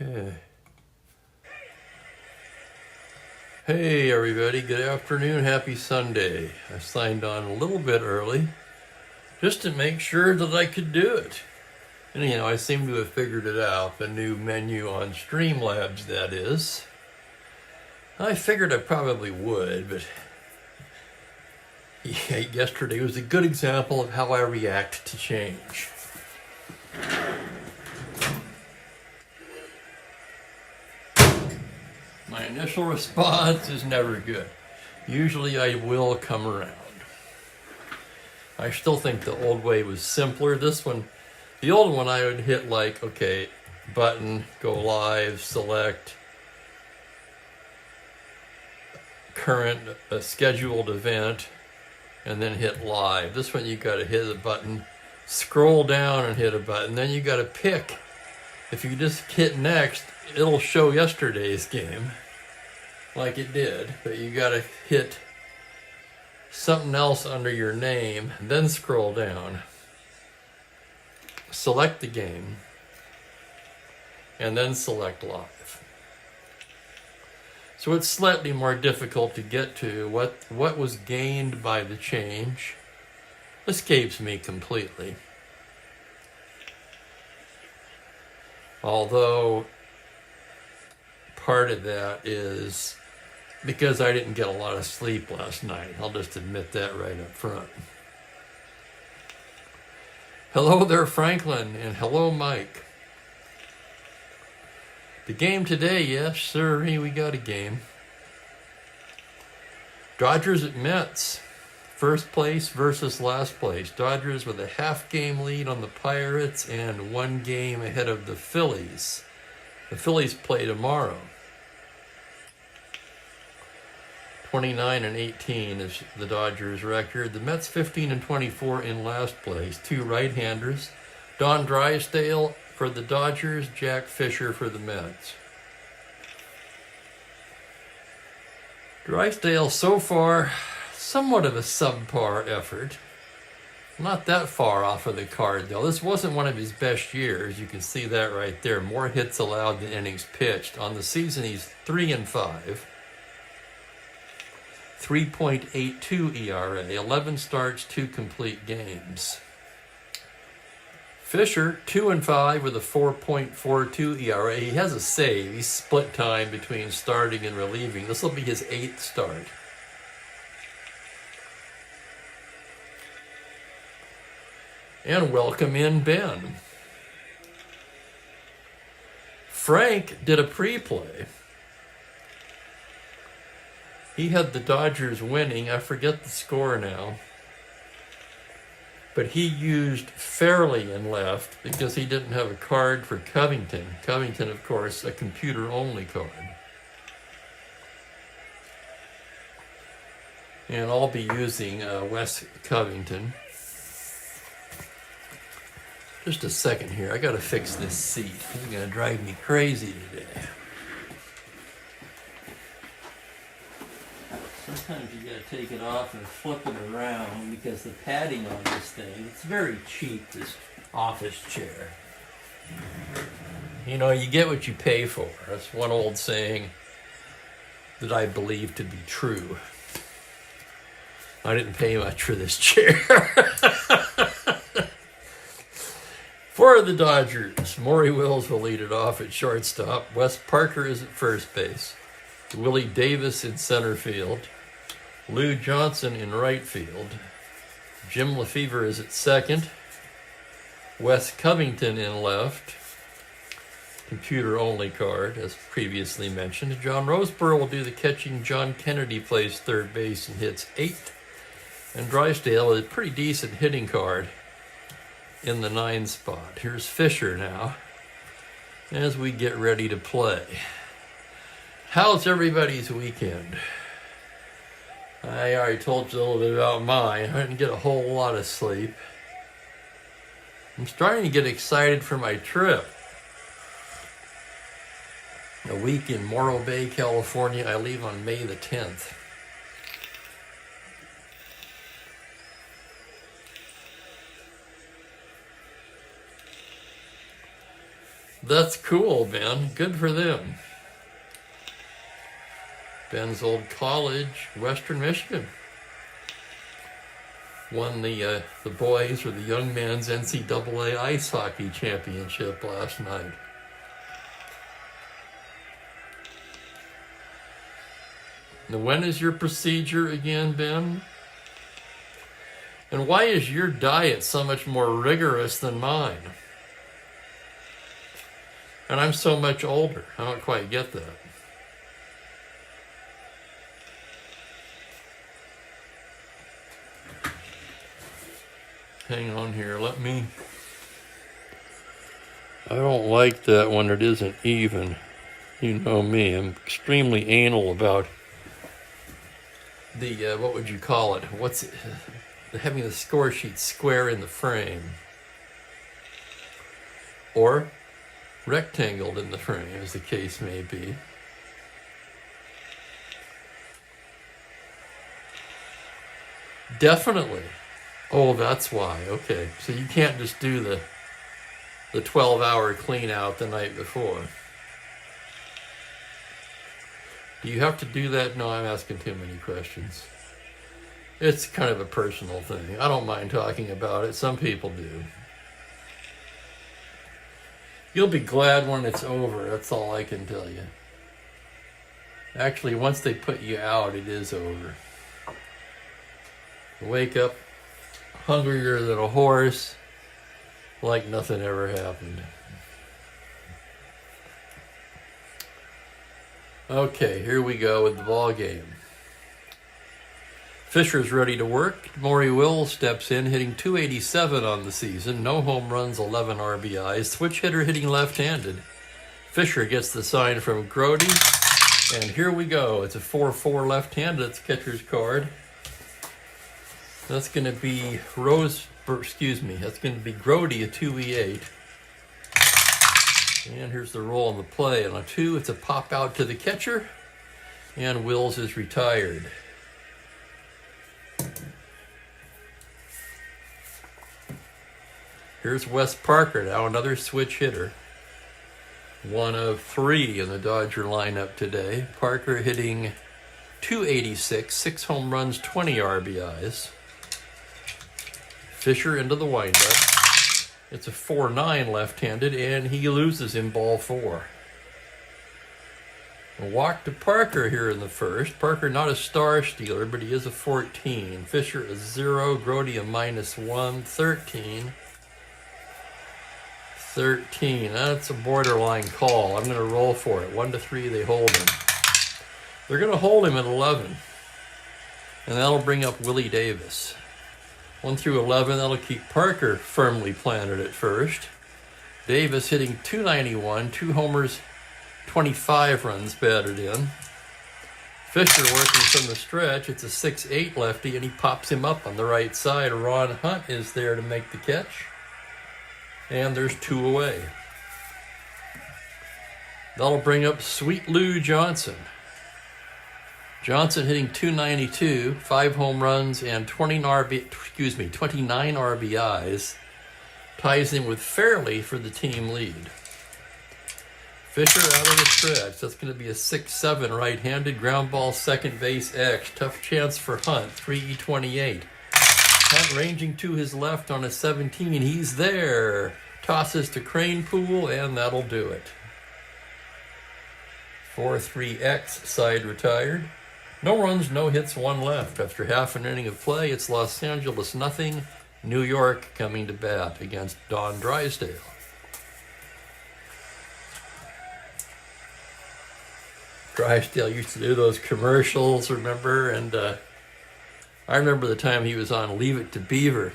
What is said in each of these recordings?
Okay. Hey everybody, good afternoon, happy Sunday. I signed on a little bit early just to make sure that I could do it. And I seem to have figured it out, the new menu on Streamlabs, that is. I figured I probably would, but yesterday was a good example of how I react to change. My initial response is never good. Usually I will come around. I still think the old way was simpler. This one, the old one, I would hit like, okay, button, go live, select current scheduled event, and then hit live. This one you gotta hit a button, scroll down and hit a button, then you gotta pick. If you just hit next, it'll show yesterday's game like it did, but you gotta hit something else under your name, then scroll down, select the game, and then select live. So it's slightly more difficult to get to. What was gained by the change escapes me completely. Although part of that is because I didn't get a lot of sleep last night. I'll just admit that right up front. Hello there, Franklin, and hello, Mike. The game today, yes, sir, we got a game. Dodgers at Mets. First place versus last place. Dodgers with a half-game lead on the Pirates and 1 game ahead of the Phillies. The Phillies play tomorrow. 29-18 is the Dodgers' record. The Mets 15-24 in last place. 2 right-handers. Don Drysdale for the Dodgers, Jack Fisher for the Mets. Drysdale so far, somewhat of a subpar effort. Not that far off of the card, though. This wasn't one of his best years. You can see that right there. More hits allowed than innings pitched. On the season, he's 3-5. 3.82 ERA. 11 starts, 2 complete games. Fisher, 2-5 with a 4.42 ERA. He has a save. He's split time between starting and relieving. This will be his 8th start. And welcome in Ben. Frank did a pre-play. He had the Dodgers winning. I forget the score now. But he used Fairley in left because he didn't have a card for Covington. Covington, of course, a computer-only card. And I'll be using Wes Covington. Just a second here. I got to fix this seat. It's going to drive me crazy today. Sometimes you got to take it off and flip it around because the padding on this thing, it's very cheap, this office chair. You get what you pay for. That's one old saying that I believe to be true. I didn't pay much for this chair. For the Dodgers, Maury Wills will lead it off at shortstop. Wes Parker is at first base. Willie Davis in center field. Lou Johnson in right field. Jim Lefevre is at second. Wes Covington in left. Computer-only card, as previously mentioned. John Roseborough will do the catching. John Kennedy plays third base and hits 8th. And Drysdale is a pretty decent hitting card in the 9 spot. Here's Fisher now as we get ready to play. How's everybody's weekend? I already told you a little bit about mine. I didn't get a whole lot of sleep. I'm starting to get excited for my trip. A week in Morro Bay, California. I leave on May the 10th. That's cool, Ben. Good for them. Ben's old college, Western Michigan, won the boys or the young men's NCAA ice hockey championship last night. Now, when is your procedure again, Ben? And why is your diet so much more rigorous than mine? And I'm so much older. I don't quite get that. Hang on here, I don't like that when it isn't even. You know me, I'm extremely anal about the, what would you call it? Having the score sheet square in the frame. Or rectangled in the frame, as the case may be. Definitely. Oh, that's why. Okay. So you can't just do the 12-hour clean out the night before. Do you have to do that? No, I'm asking too many questions. It's kind of a personal thing. I don't mind talking about it. Some people do. You'll be glad when it's over. That's all I can tell you. Actually, once they put you out, it is over. Wake up hungrier than a horse, like nothing ever happened. Okay, here we go with the ball game. Fisher's ready to work. Maury Will steps in, hitting .287 on the season. No home runs, 11 RBIs. Switch hitter hitting left-handed. Fisher gets the sign from Grody. And here we go. It's a 4-4 left-handed. That's catcher's card. That's going to be that's going to be Grody, a 2E8. And here's the roll on the play. On a 2, it's a pop out to the catcher. And Wills is retired. Here's Wes Parker, now another switch hitter. One of 3 in the Dodger lineup today. Parker hitting .286, 6 home runs, 20 RBIs. Fisher into the windup. It's a 4-9 left-handed, and he loses in ball 4. A walk to Parker here in the first. Parker not a star stealer, but he is a 14. Fisher a 0, Grody a -1, 13. 13. That's a borderline call. I'm going to roll for it. 1-3, they hold him. They're going to hold him at 11. And that'll bring up Willie Davis. 1-11, that'll keep Parker firmly planted at first. Davis hitting .291, 2 homers, 25 runs batted in. Fisher working from the stretch. It's a 6-8 lefty, and he pops him up on the right side. Ron Hunt is there to make the catch. And there's 2 away. That'll bring up Sweet Lou Johnson. Johnson hitting .292, 5 home runs, and 29 RBIs. Ties him with Fairley for the team lead. Fisher out of the stretch. That's going to be a 6-7 right-handed ground ball, second base X. Tough chance for Hunt, 3E28. Hunt ranging to his left on a 17. He's there. Tosses to Cranepool, and that'll do it. 4-3X side retired. No runs, no hits, 1 left. After half an inning of play, it's Los Angeles 0, New York coming to bat against Don Drysdale. Drysdale used to do those commercials, remember? And I remember the time he was on Leave It to Beaver.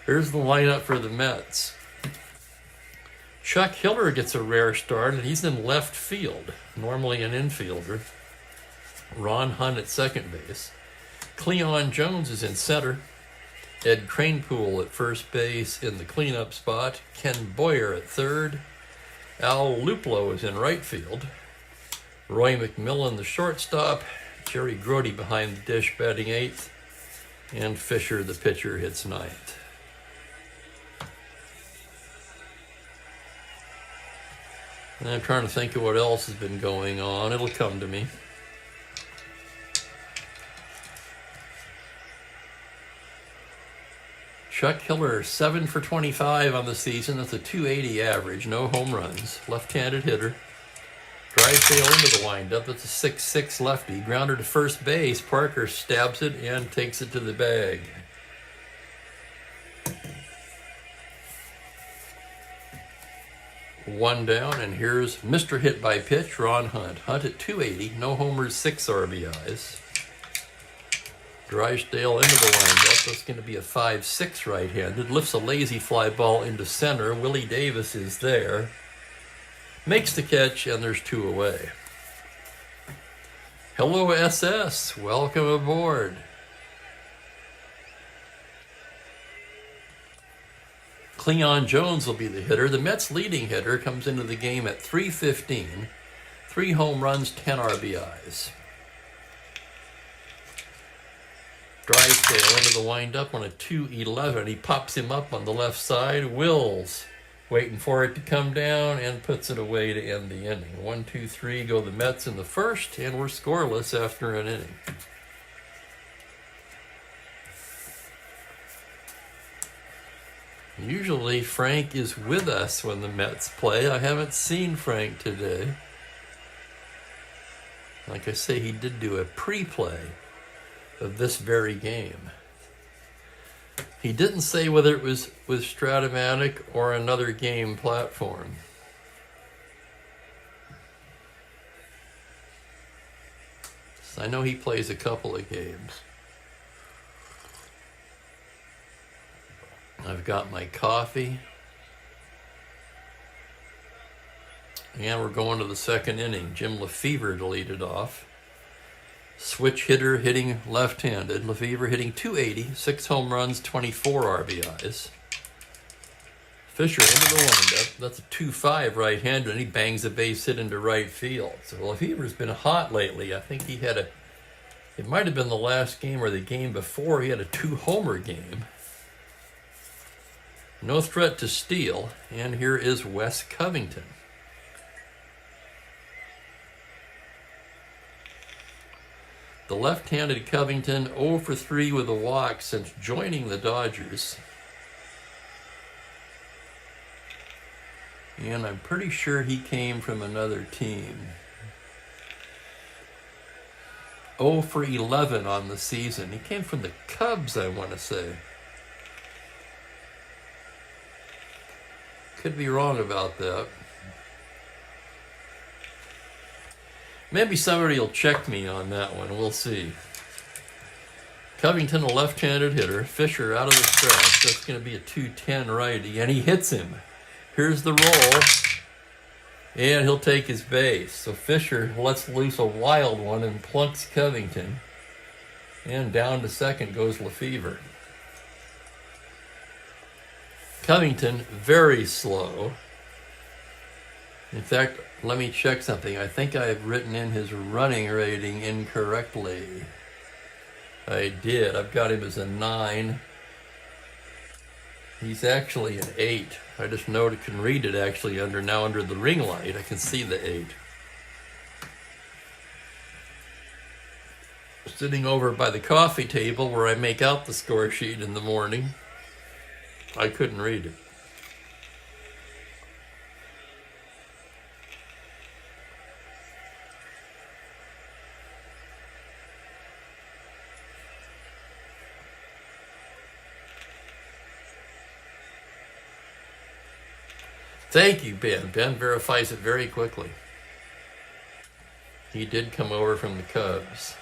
Here's the lineup for the Mets. Chuck Hiller gets a rare start, and he's in left field, normally an infielder. Ron Hunt at second base. Cleon Jones is in center. Ed Cranepool at first base in the cleanup spot. Ken Boyer at third. Al Luplo is in right field. Roy McMillan, the shortstop. Jerry Grody behind the dish, batting 8th. And Fisher, the pitcher, hits 9th. And I'm trying to think of what else has been going on. It'll come to me. Chuck Hiller, 7 for 25 on the season. That's a 280 average. No home runs. Left-handed hitter. Drysdale into the windup. That's a 6-6 lefty. Grounder to first base. Parker stabs it and takes it to the bag. One down, and here's Mr. Hit by Pitch, Ron Hunt. Hunt at 280. No homers, 6 RBIs. Drysdale into the windup. That's going to be a 5-6 right-handed. Lifts a lazy fly ball into center. Willie Davis is there. Makes the catch, and there's 2 away. Hello, SS. Welcome aboard. Cleon Jones will be the hitter. The Mets' leading hitter comes into the game at 315. 3 home runs, 10 RBIs. Drysdale into the windup on a 2-11. He pops him up on the left side. Wills waiting for it to come down and puts it away to end the inning. 1, 2, 3 go the Mets in the first, and we're scoreless after an inning. Usually Frank is with us when the Mets play. I haven't seen Frank today. Like I say, he did do a pre-play of this very game. He didn't say whether it was with Strat-O-Matic or another game platform. So I know he plays a couple of games. I've got my coffee. And we're going to the second inning. Jim Lefevre to lead it off. Switch hitter hitting left-handed. Lefevre hitting 280, 6 home runs, 24 RBIs. Fisher into the windup. That's a 2-5 right-hander, and he bangs a base hit into right field. So Lefevre's been hot lately. I think he had it might have been the last game or the game before, he had a 2-homer game. No threat to steal, and here is Wes Covington. The left-handed Covington 0 for 3 with a walk since joining the Dodgers. And I'm pretty sure he came from another team. 0 for 11 on the season. He came from the Cubs, I want to say. Could be wrong about that. Maybe somebody will check me on that one. We'll see. Covington, a left-handed hitter. Fisher out of the stretch. That's going to be a 210 righty, and he hits him. Here's the roll, and he'll take his base. So Fisher lets loose a wild one and plunks Covington. And down to second goes Lefevre. Covington, very slow. In fact, let me check something. I think I've written in his running rating incorrectly. I did. I've got him as a 9. He's actually an 8. I just can read it actually under the ring light. I can see the 8. Sitting over by the coffee table where I make out the score sheet in the morning, I couldn't read it. Thank you, Ben. Ben verifies it very quickly. He did come over from the Cubs.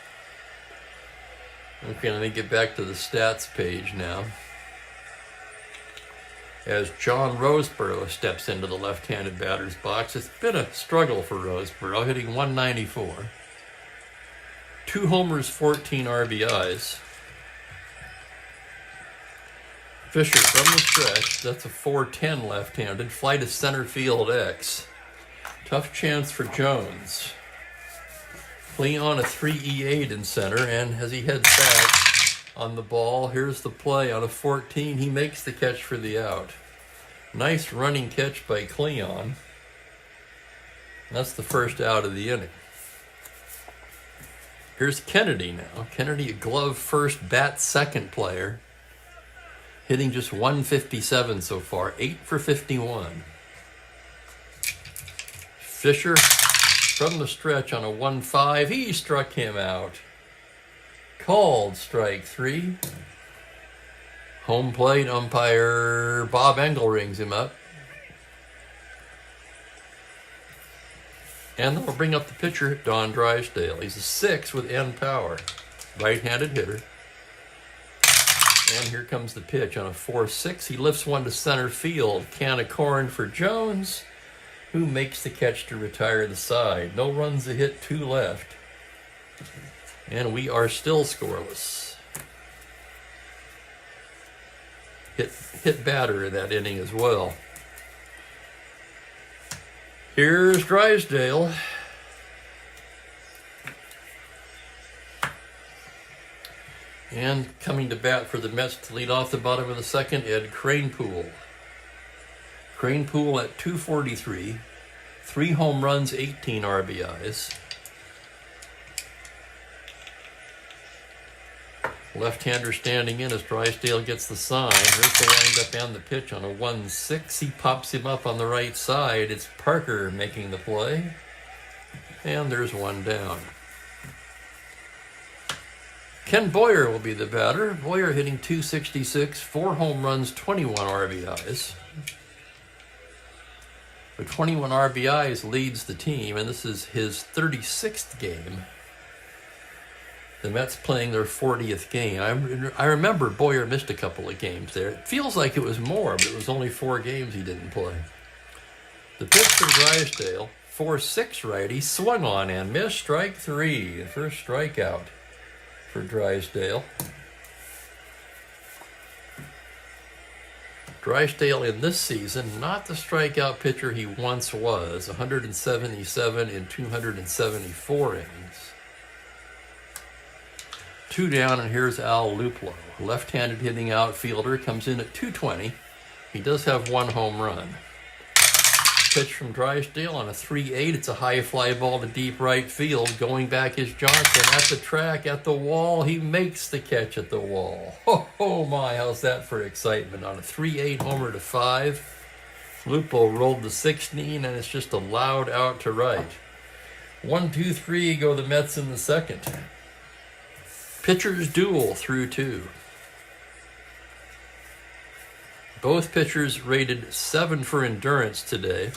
Okay, let me get back to the stats page now. As John Roseboro steps into the left-handed batter's box. It's been a struggle for Roseboro, hitting 194. 2 homers, 14 RBIs. Fisher from the stretch. That's a 410 left-handed. Fly to center field X. Tough chance for Jones. Cleon a 3E8 in center, and as he heads back on the ball, here's the play on a 14. He makes the catch for the out. Nice running catch by Cleon. That's the first out of the inning. Here's Kennedy now. Kennedy, a glove first, bat second player. Hitting just 157 so far, 8 for 51. Fisher from the stretch on a 1-5. He struck him out. Called strike 3. Home plate umpire Bob Engel rings him up. And then we'll bring up the pitcher, Don Drysdale. He's a 6 with end power. Right-handed hitter. And here comes the pitch on a 4-6. He lifts one to center field. Can of corn for Jones, who makes the catch to retire the side. No runs a hit, 2 left. And we are still scoreless. Hit batter in that inning as well. Here's Drysdale. And coming to bat for the Mets to lead off the bottom of the second, Ed Kranepool. Kranepool at 243, 3 home runs, 18 RBIs. Left-hander standing in as Drysdale gets the sign. Here's the windup and the pitch on a 1-6. He pops him up on the right side. It's Parker making the play. And there's one down. Ken Boyer will be the batter. Boyer hitting 266, 4 home runs, 21 RBIs. The 21 RBIs leads the team, and this is his 36th game. The Mets playing their 40th game. I remember Boyer missed a couple of games there. It feels like it was more, but it was only 4 games he didn't play. The pitch from Drysdale, 4-6 righty, swung on and missed, strike 3. The first strikeout for Drysdale. Drysdale in this season, not the strikeout pitcher he once was, 177 in 274 innings. 2 down, and here's Al Luplow. Left-handed hitting outfielder, comes in at 220. He does have 1 home run. Pitch from Drysdale on a 3-8. It's a high fly ball to deep right field. Going back is Johnson at the track, at the wall. He makes the catch at the wall. Oh my, how's that for excitement? On a 3-8 homer to 5. Lupo rolled the 16, and it's just a loud out to right. 1-2-3 go the Mets in the second. Pitchers duel through 2. Both pitchers rated 7 for endurance today.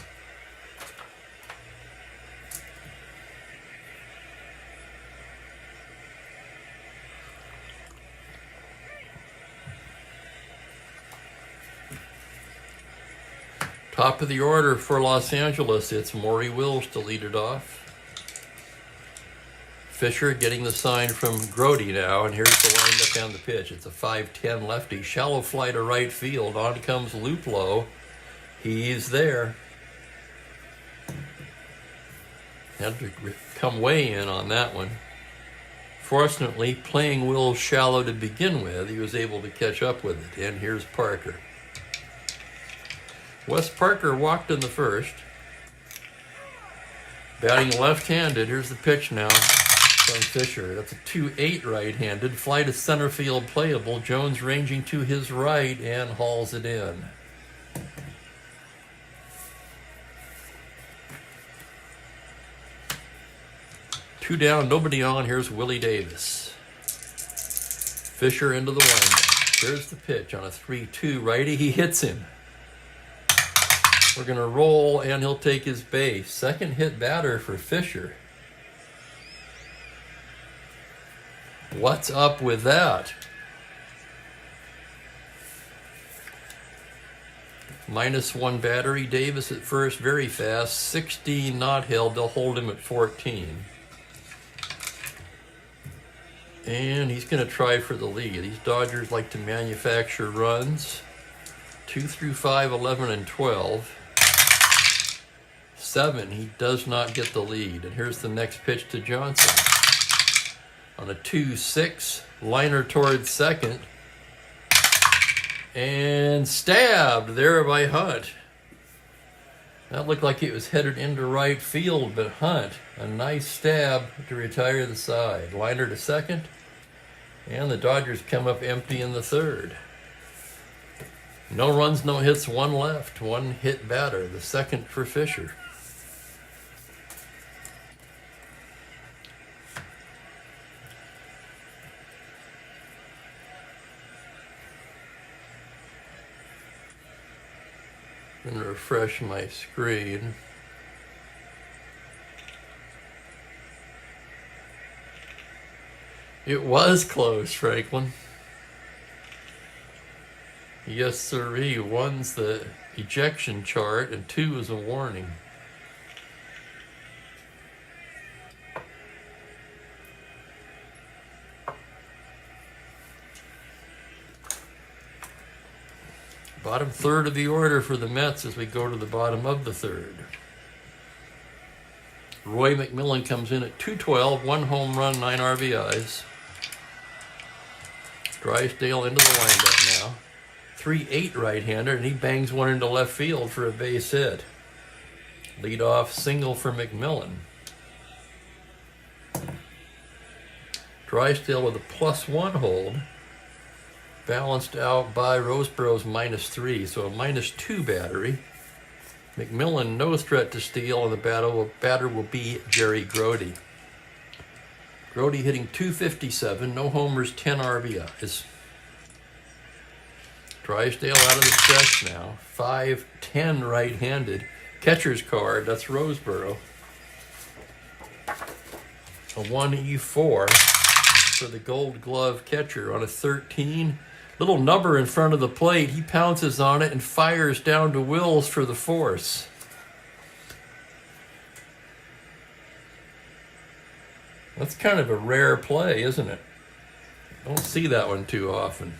Top of the order for Los Angeles, it's Maury Wills to lead it off. Fisher getting the sign from Grody now, and here's the windup and the pitch. It's a 5-10 lefty, shallow fly to right field. On comes Luplow. He's there. Had to come way in on that one. Fortunately, playing Wills shallow to begin with, he was able to catch up with it. And here's Parker. Wes Parker walked in the first. Batting left-handed. Here's the pitch now from Fisher. That's a 2-8 right-handed. Fly to center field playable. Jones ranging to his right and hauls it in. Two down, nobody on. Here's Willie Davis. Fisher into the windup. Here's the pitch on a 3-2 righty. He hits him. We're going to roll, and he'll take his base. Second hit batter for Fisher. What's up with that? -1 battery. Davis at first, very fast. 16 not held. They'll hold him at 14. And he's going to try for the lead. These Dodgers like to manufacture runs. 2 through 5, 11, and 12. 7, he does not get the lead. And here's the next pitch to Johnson. On a 2-6, liner towards second. And stabbed there by Hunt. That looked like it was headed into right field, but Hunt, a nice stab to retire the side. Liner to second, and the Dodgers come up empty in the third. No runs, no hits, one left, one hit batter, the second for Fisher. I'm going to refresh my screen. It was close, Franklin. Yes, sirree. One's the ejection chart and 2 is a warning. Bottom third of the order for the Mets as we go to the bottom of the third. Roy McMillan comes in at 212, 1 home run, 9 RBIs. Drysdale into the windup now. 3-8 right-hander, and he bangs one into left field for a base hit. Lead-off single for McMillan. Drysdale with a +1 hold. Balanced out by Roseborough's -3, so a -2 battery. McMillan no threat to steal, and the batter will be Jerry Grody. Grody hitting .257, no homers, 10 RBIs. Drysdale out of the stretch now, 5-10 right-handed. Catcher's card, that's Roseborough. A 1E4 for the Gold Glove catcher on a 13. Little number in front of the plate. He pounces on it and fires down to Wills for the force. That's kind of a rare play, isn't it? Don't see that one too often.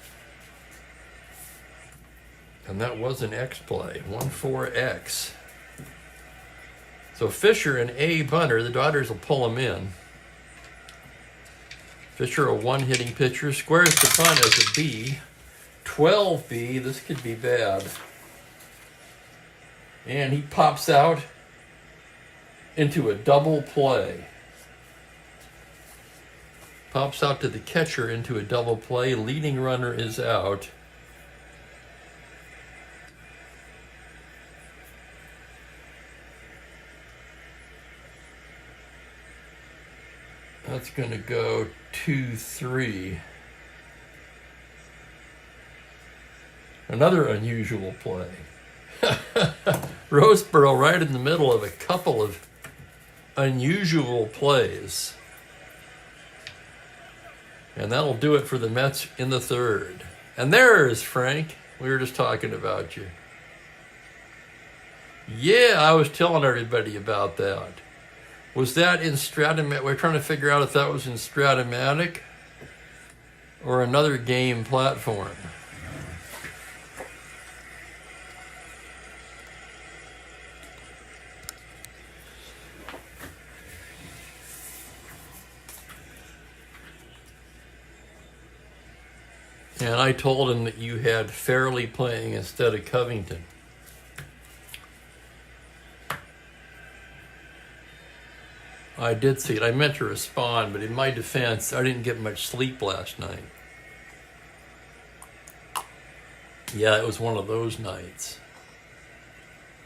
And that was an X play, 1-4-X. So Fisher and A bunter, the Dodgers will pull him in. Fisher, a 1-hitting pitcher, squares the bunt as a B. 12B, this could be bad. And he pops out into a double play. Pops out to the catcher into a double play. Leading runner is out. That's going to go 2-3. Another unusual play. Roseborough right in the middle of a couple of unusual plays. And that'll do it for the Mets in the third. And there's Frank. We were just talking about you. Yeah, I was telling everybody about that. Was that in Strat-O-Matic? We're trying to figure out if that was in Strat-O-Matic or another game platform. And I told him that you had Fairley playing instead of Covington. I did see it. I meant to respond, but in my defense, I didn't get much sleep last night. Yeah, it was one of those nights.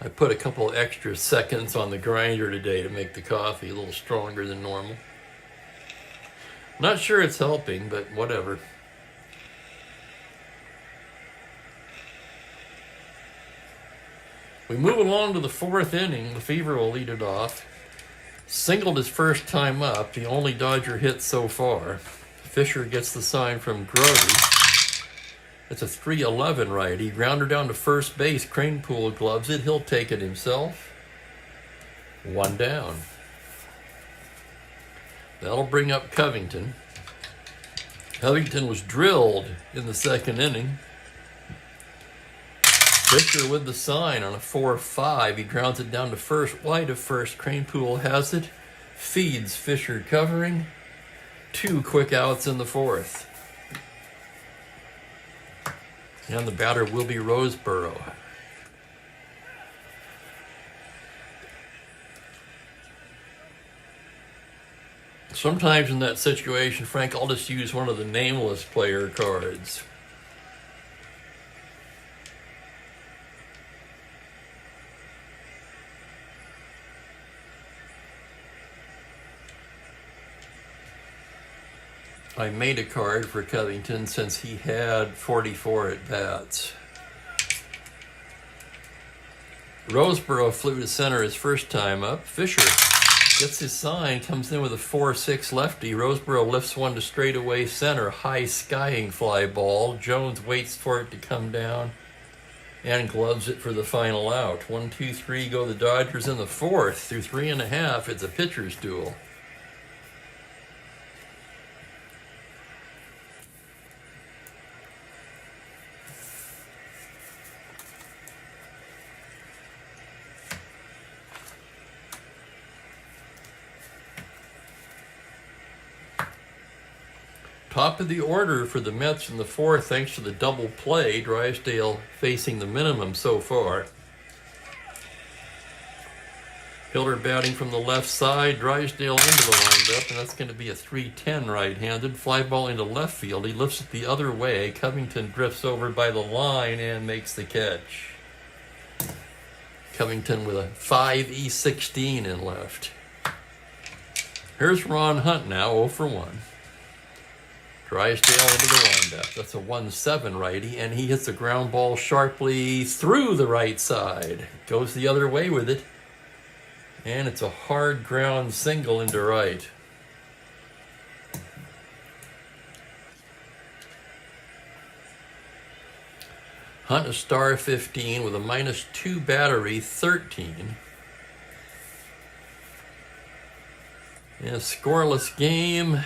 I put a couple extra seconds on the grinder today to make the coffee a little stronger than normal. Not sure it's helping, but whatever. We move along to the fourth inning. The Fever will lead it off. Singled his first time up, the only Dodger hit so far. Fisher gets the sign from Grody. It's a 3-11 righty. Grounder down to first base. Cranepool gloves it. He'll take it himself. 1 down. That'll bring up Covington. Covington was drilled in the second inning. Fisher with the sign on a 4-5. He grounds it down to first, wide of first. Cranepool has it. Feeds Fisher covering. 2 quick outs in the fourth. And the batter will be Roseborough. Sometimes in that situation, Frank, I'll just use one of the nameless player cards. I made a card for Covington since he had 44 at-bats. Roseboro flew to center his first time up. Fisher gets his sign, comes in with a 4-6 lefty. Roseboro lifts one to straightaway center, high skying fly ball. Jones waits for it to come down and gloves it for the final out. 1, 2, 3 go the Dodgers in the fourth. Through 3.5, it's a pitcher's duel. Top of the order for the Mets in the fourth, thanks to the double play. Drysdale facing the minimum so far. Hiller batting from the left side. Drysdale into the windup, and that's going to be a 3-10 right-handed. Fly ball into left field. He lifts it the other way. Covington drifts over by the line and makes the catch. Covington with a 5E16 in left. Here's Ron Hunt now, 0 for 1. Drysdale into the windup. That's a 1-7 righty, and he hits a ground ball sharply through the right side. Goes the other way with it, and it's a hard ground single into right. Hunt a star 15 with a -2 battery, 13. In a scoreless game.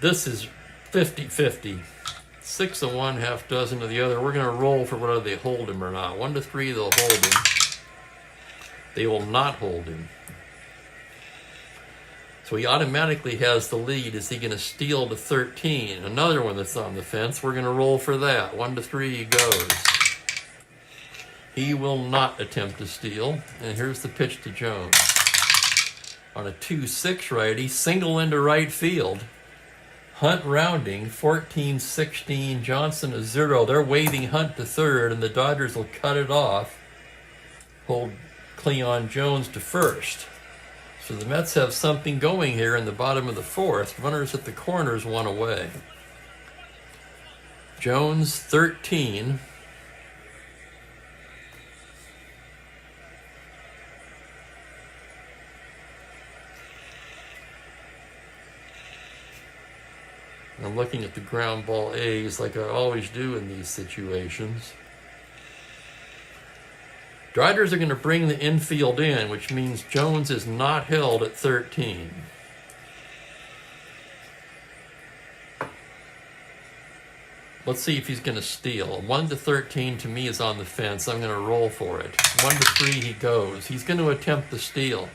This is 50-50. 6 of one, half dozen of the other. We're going to roll for whether they hold him or not. 1 to 3, they'll hold him. They will not hold him. So he automatically has the lead. Is he going to steal to 13? Another one that's on the fence. We're going to roll for that. 1 to 3 he goes. He will not attempt to steal. And here's the pitch to Jones. On a 2-6 righty, single into right field. Hunt rounding, 14-16, Johnson a 0. They're waving Hunt to third, and the Dodgers will cut it off. Hold Cleon Jones to first. So the Mets have something going here in the bottom of the fourth. Runners at the corners, 1 away. Jones, 13. I'm looking at the ground ball A's like I always do in these situations. Dodgers are going to bring the infield in, which means Jones is not held at 13. Let's see if he's going to steal. 1 to 13 to me is on the fence. I'm going to roll for it. 1 to 3 he goes. He's going to attempt the steal.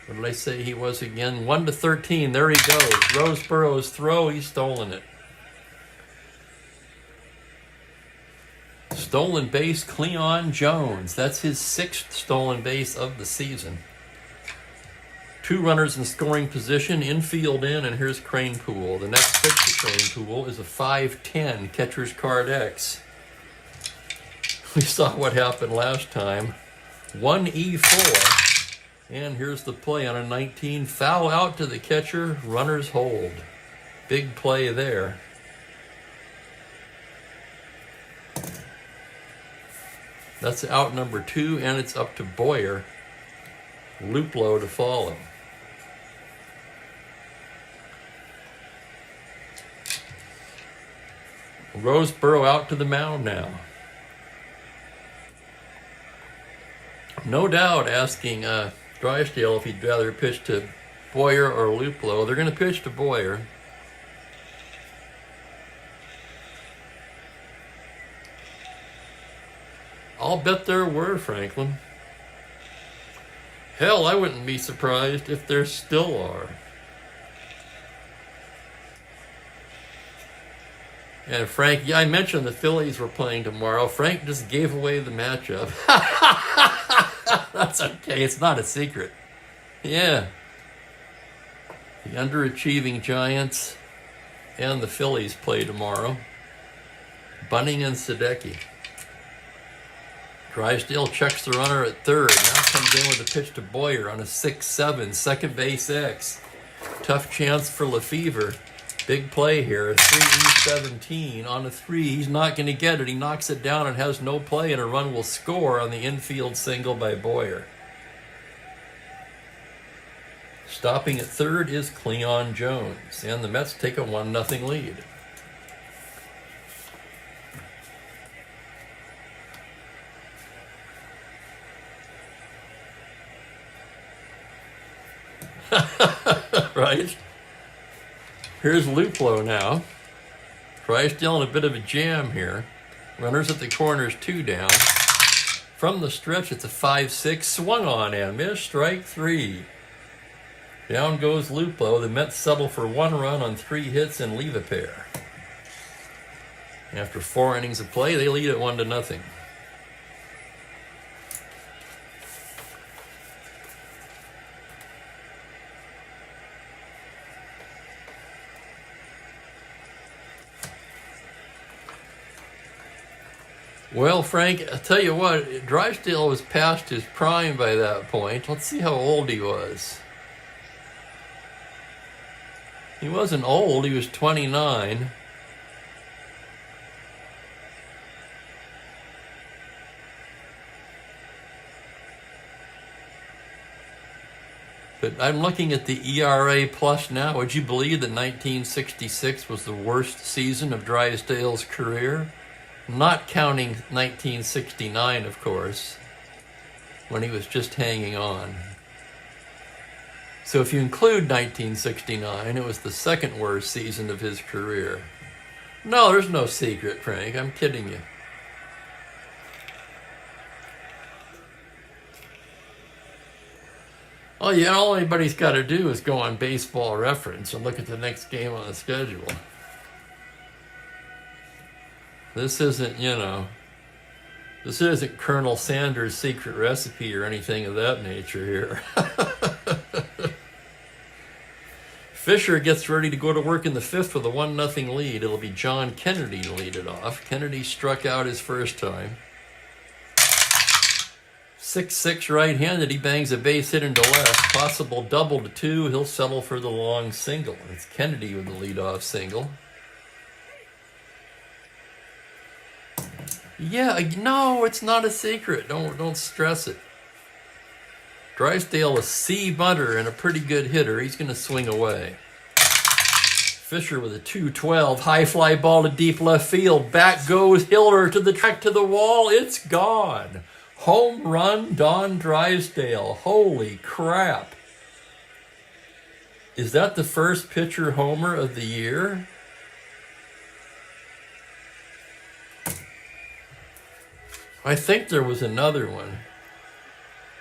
What did I say he was again? 1 to 13. There he goes. Roseboro's throw. He's stolen it. Stolen base, Cleon Jones. That's his 6th stolen base of the season. 2 runners in scoring position, infield in, and here's Crane Pool. The next pitch to Crane Pool is a 5-10 catcher's card X. We saw what happened last time. 1E4. And here's the play on a 19. Foul out to the catcher. Runners hold. Big play there. That's out number 2, and it's up to Boyer. Luplow to follow. Roseboro out to the mound now. No doubt asking Drysdale if he'd rather pitch to Boyer or Luplow. They're going to pitch to Boyer. I'll bet there were, Franklin. Hell, I wouldn't be surprised if there still are. And Frank, yeah, I mentioned the Phillies were playing tomorrow. Frank just gave away the matchup. That's okay. It's not a secret. Yeah. The underachieving Giants and the Phillies play tomorrow. Bunning and Sadecki. Drysdale checks the runner at third. Now comes in with a pitch to Boyer on a 6-7. Second base X. Tough chance for Lefevre. Big play here. A 3-17 on a 3. He's not going to get it. He knocks it down and has no play, and a run will score on the infield single by Boyer. Stopping at third is Cleon Jones, and the Mets take a 1-0 lead. Right? Here's Luplow now. Drysdale in a bit of a jam here. Runners at the corners, 2 down. From the stretch, it's a 5-6. Swung on and missed. Strike 3. Down goes Luplow. The Mets settle for 1 run on 3 hits and leave a pair. After 4 innings of play, they lead at 1-0. Well, Frank, I'll tell you what, Drysdale was past his prime by that point. Let's see how old he was. He wasn't old, he was 29. But I'm looking at the ERA plus now. Would you believe that 1966 was the worst season of Drysdale's career? Not counting 1969, of course, when he was just hanging on. So if you include 1969, it was the second worst season of his career. No, there's no secret, Frank. I'm kidding you. Oh yeah, all anybody's got to do is go on Baseball Reference and look at the next game on the schedule. This isn't, this isn't Colonel Sanders' secret recipe or anything of that nature here. Fisher gets ready to go to work in the 5th with a 1-0 lead. It'll be John Kennedy to lead it off. Kennedy struck out his first time. 6-6 right-handed. He bangs a base hit into left. Possible double to 2. He'll settle for the long single. It's Kennedy with the leadoff single. Yeah, no, it's not a secret. Don't stress it. Drysdale, a C bunter and a pretty good hitter. He's going to swing away. Fisher with a 2-12. High fly ball to deep left field. Back goes Hiller to the track to the wall. It's gone. Home run, Don Drysdale. Holy crap. Is that the first pitcher homer of the year? I think there was another one.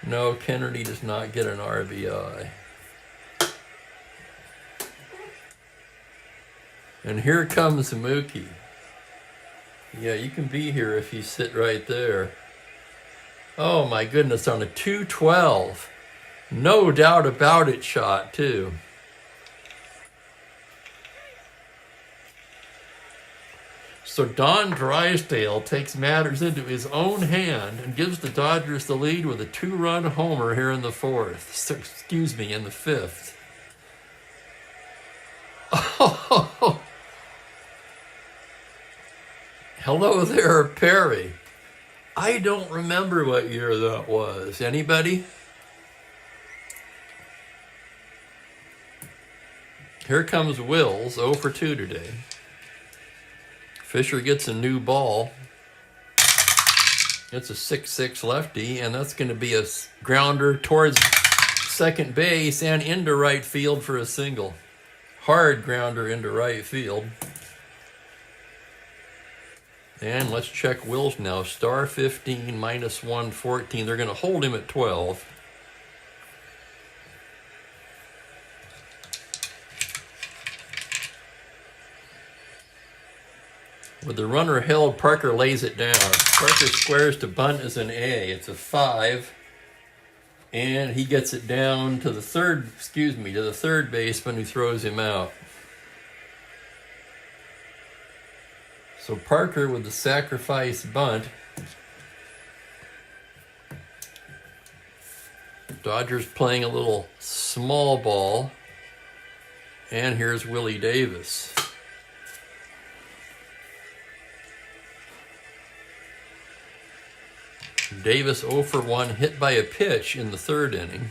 No, Kennedy does not get an RBI. And here comes Mookie. Yeah, you can be here if you sit right there. Oh my goodness, on a 2-12. No doubt about it shot, too. So Don Drysdale takes matters into his own hand and gives the Dodgers the lead with a 2-run homer here in the 4th. In the 5th. Oh, hello there, Perry. I don't remember what year that was. Anybody? Here comes Wills, 0 for 2 today. Fisher gets a new ball. It's a 6-6 lefty, and that's going to be a grounder towards second base and into right field for a single. Hard grounder into right field. And let's check Wills now. Star 15, minus 114. They're going to hold him at 12. With the runner held, Parker lays it down. Parker squares to bunt as an A. It's a 5. And he gets it down to the third baseman, who throws him out. So Parker with the sacrifice bunt. Dodgers playing a little small ball. And here's Willie Davis. Davis 0 for 1, hit by a pitch in the third inning.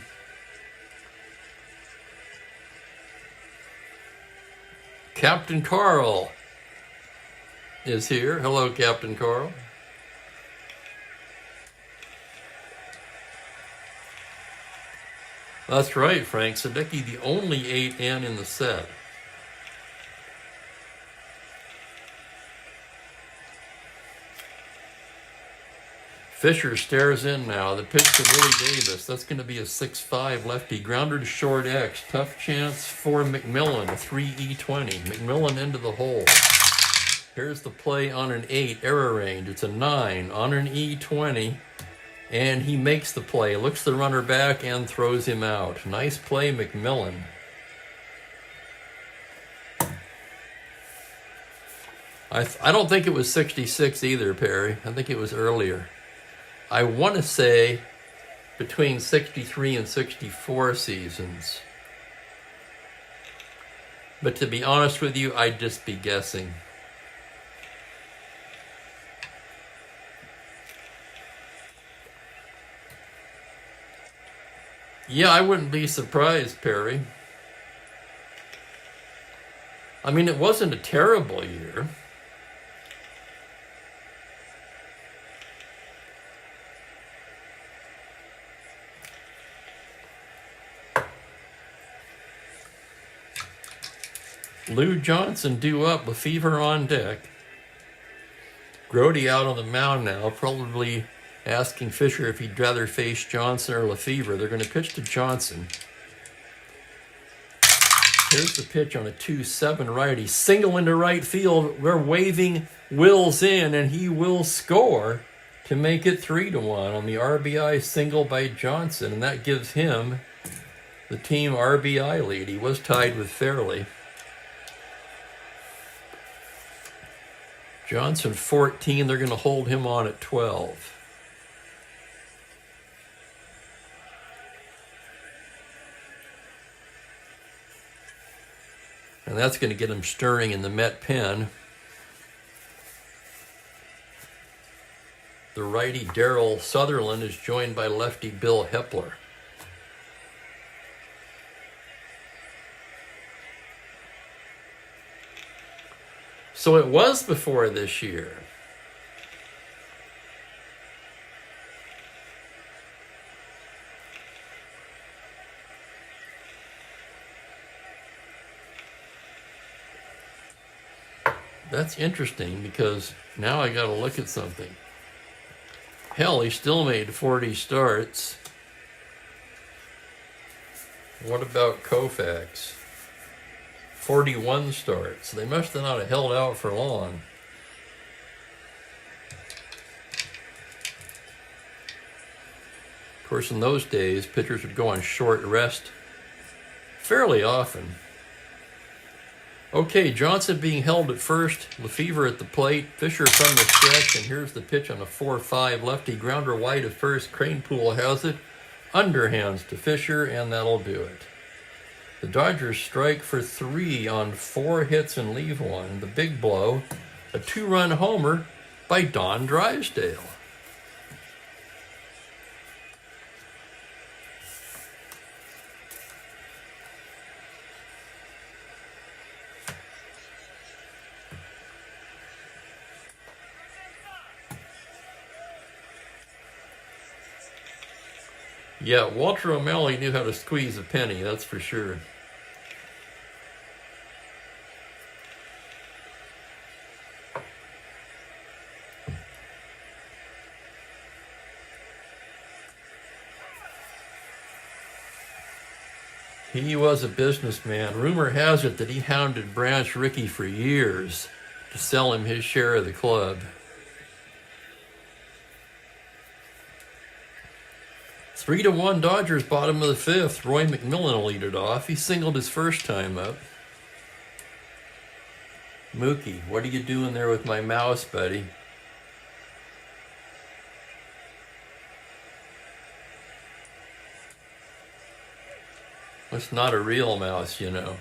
Captain Carl is here. Hello, Captain Carl. That's right, Frank Sadecki, the only 8-in in the set. Fisher stares in now. The pitch to Willie Davis. That's going to be a 6-5 lefty. Grounder to short X. Tough chance for McMillan, a 3E20. McMillan into the hole. Here's the play on an 8, error range. It's a 9 on an E20. And he makes the play. Looks the runner back and throws him out. Nice play, McMillan. I don't think it was 66 either, Perry. I think it was earlier. I want to say between 63 and 64 seasons. But to be honest with you, I'd just be guessing. Yeah, I wouldn't be surprised, Perry. I mean, it wasn't a terrible year. Lou Johnson due up, Lefevre on deck. Grody out on the mound now, probably asking Fisher if he'd rather face Johnson or Lefevre. They're going to pitch to Johnson. Here's the pitch on a 2-7 righty. Single into right field. We're waving Wills in, and he will score to make it 3-1 on the RBI single by Johnson, and that gives him the team RBI lead. He was tied with Fairley. Johnson 14, they're going to hold him on at 12. And that's going to get him stirring in the Met pen. The righty Darryl Sutherland is joined by lefty Bill Hepler. So it was before this year. That's interesting because now I got to look at something. Hell, he still made 40 starts. What about Koufax? 41 starts. They must have not have held out for long. Of course, in those days, pitchers would go on short rest fairly often. Okay, Johnson being held at first, Lefevre at the plate, Fisher from the stretch, and here's the pitch on a 4-5 lefty. Grounder wide at first, Cranepool has it. Underhands to Fisher, and that'll do it. The Dodgers strike for 3 on 4 hits and leave 1. The big blow, a 2-run homer by Don Drysdale. Yeah, Walter O'Malley knew how to squeeze a penny, that's for sure. He was a businessman. Rumor has it that he hounded Branch Rickey for years to sell him his share of the club. 3-1 Dodgers, bottom of the fifth. Roy McMillan will lead it off. He singled his first time up. Mookie, what are you doing there with my mouse, buddy? It's not a real mouse, you know.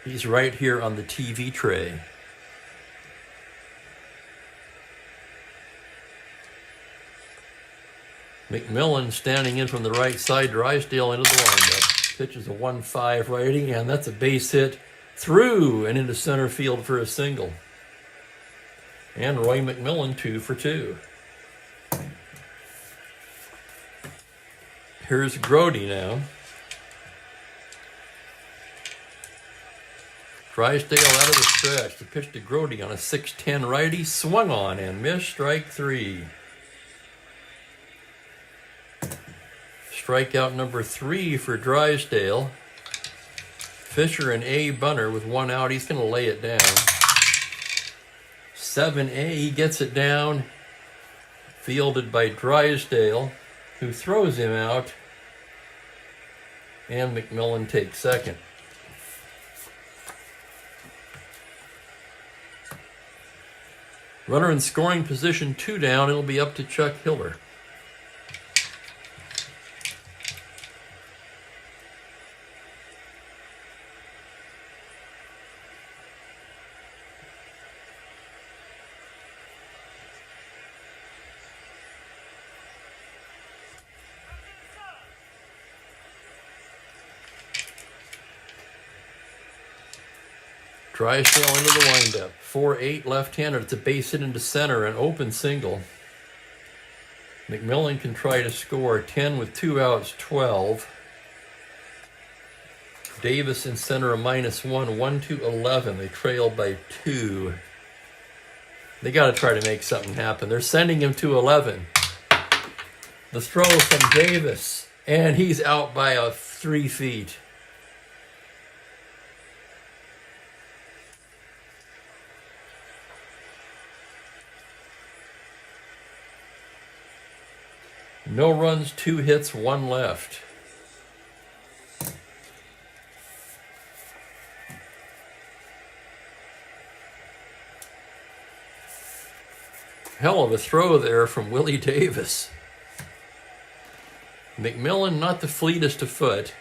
He's right here on the TV tray. McMillan standing in from the right side, Drysdale into the windup. Pitches a 1-5 righty, and that's a base hit through and into center field for a single. And Roy McMillan 2 for 2. Here's Grody now. Drysdale out of the stretch. The pitch to Grody on a 6-10 righty. Swung on and missed. Strike 3. Strikeout number 3 for Drysdale. Fisher and A. Bunner with 1 out. He's going to lay it down. 7A. He gets it down. Fielded by Drysdale, who throws him out. And McMillan takes second. Runner in scoring position, 2 down. It'll be up to Chuck Hiller. Drysdale into the windup. 4-8 left-handed. It's a base hit into center, an open single. McMillan can try to score. 10 with 2 outs, 12. Davis in center, a -1, 1-11. They trail by 2. They got to try to make something happen. They're sending him to 11. The throw from Davis, and he's out by 3 feet. No runs, 2 hits, 1 left. Hell of a throw there from Willie Davis. McMillan not the fleetest of foot,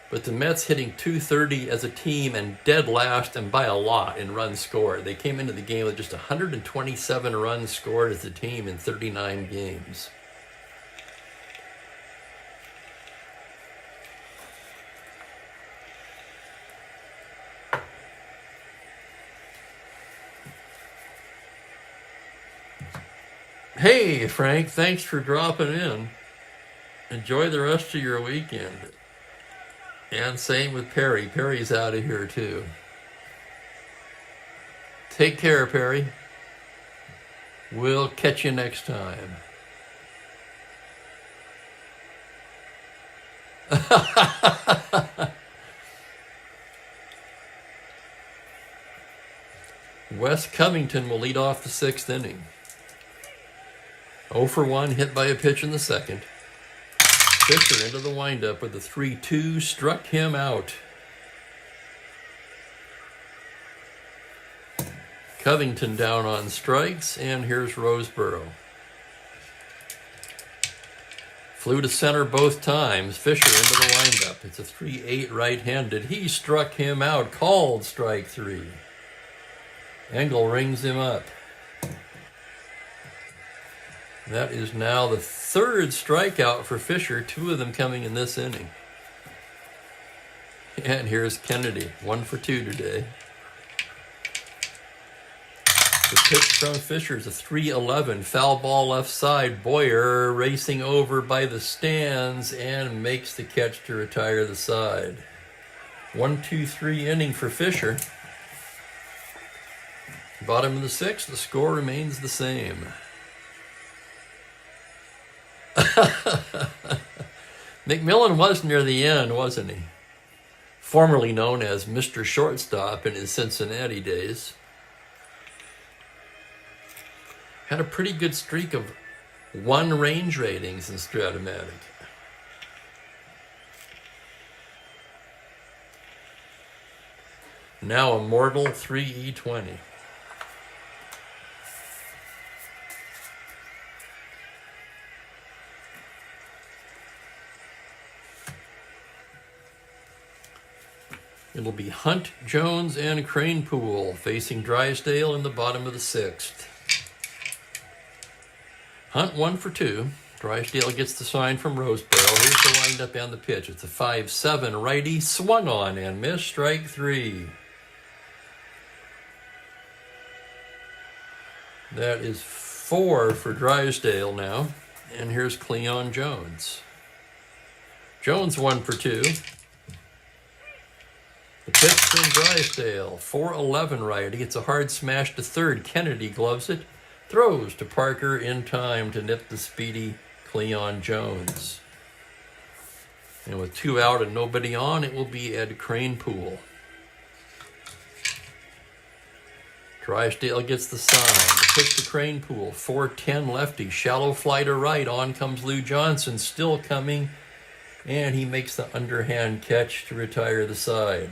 but the Mets hitting .230 as a team and dead last and by a lot in runs scored. They came into the game with just 127 runs scored as a team in 39 games. Hey, Frank, thanks for dropping in. Enjoy the rest of your weekend. And same with Perry. Perry's out of here too. Take care, Perry. We'll catch you next time. Wes Covington will lead off the 6th inning. 0 for 1, hit by a pitch in the second. Fisher into the windup with a 3-2, struck him out. Covington down on strikes, and here's Roseboro. Flew to center both times. Fisher into the windup. It's a 3-8 right-handed. He struck him out, called strike 3. Engel rings him up. That is now the 3rd strikeout for Fisher, 2 of them coming in this inning. And here's Kennedy, 1 for 2 today. The pitch from Fisher is a 3-11, foul ball left side. Boyer racing over by the stands and makes the catch to retire the side. 1-2-3 inning for Fisher. Bottom of the 6th, the score remains the same. McMillan was near the end, wasn't he? Formerly known as Mr. Shortstop in his Cincinnati days. Had a pretty good streak of 1 range ratings in Strat-O-Matic. Now a mortal 3E20. It'll be Hunt, Jones, and Cranepool facing Drysdale in the bottom of the 6th. Hunt 1 for 2. Drysdale gets the sign from Roseboro. Here's the windup and the pitch. It's a 5-7 righty, swung on and missed, strike 3. That is 4 for Drysdale now. And here's Cleon Jones. Jones 1 for 2. The pitch from Drysdale, 4-11 righty. It's a hard smash to third. Kennedy gloves it. Throws to Parker in time to nip the speedy Cleon Jones. And with 2 out and nobody on, it will be Ed Cranepool. Drysdale gets the sign. The pitch to Cranepool, 4-10 lefty. Shallow fly to right. On comes Lou Johnson, still coming. And he makes the underhand catch to retire the side.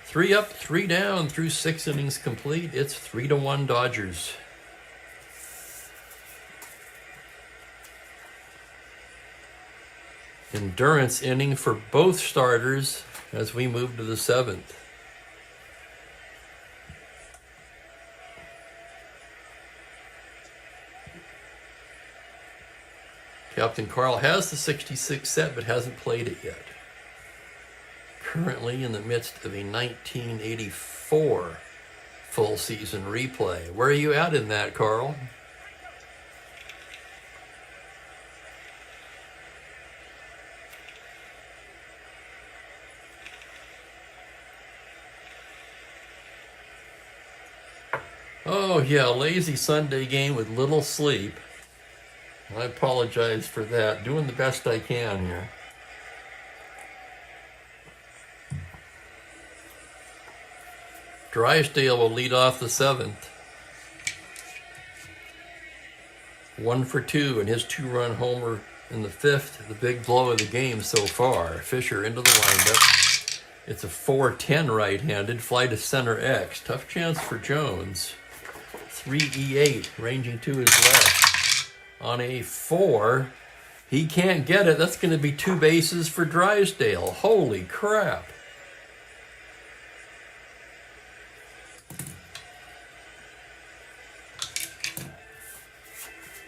3 up, 3 down through 6 innings complete. It's 3-1 Dodgers. Endurance inning for both starters as we move to the 7th. Captain Carl has the 66 set but hasn't played it yet. Currently in the midst of a 1984 full season replay. Where are you at in that, Carl? Oh yeah, lazy Sunday game with little sleep. I apologize for that. Doing the best I can here. Drysdale will lead off the 7th. 1 for 2 and his 2-run homer in the 5th. The big blow of the game so far. Fisher into the windup. It's a 4-10 right-handed. Fly to center X. Tough chance for Jones. 3E8 ranging to his left. On a 4, he can't get it. That's going to be 2 bases for Drysdale. Holy crap.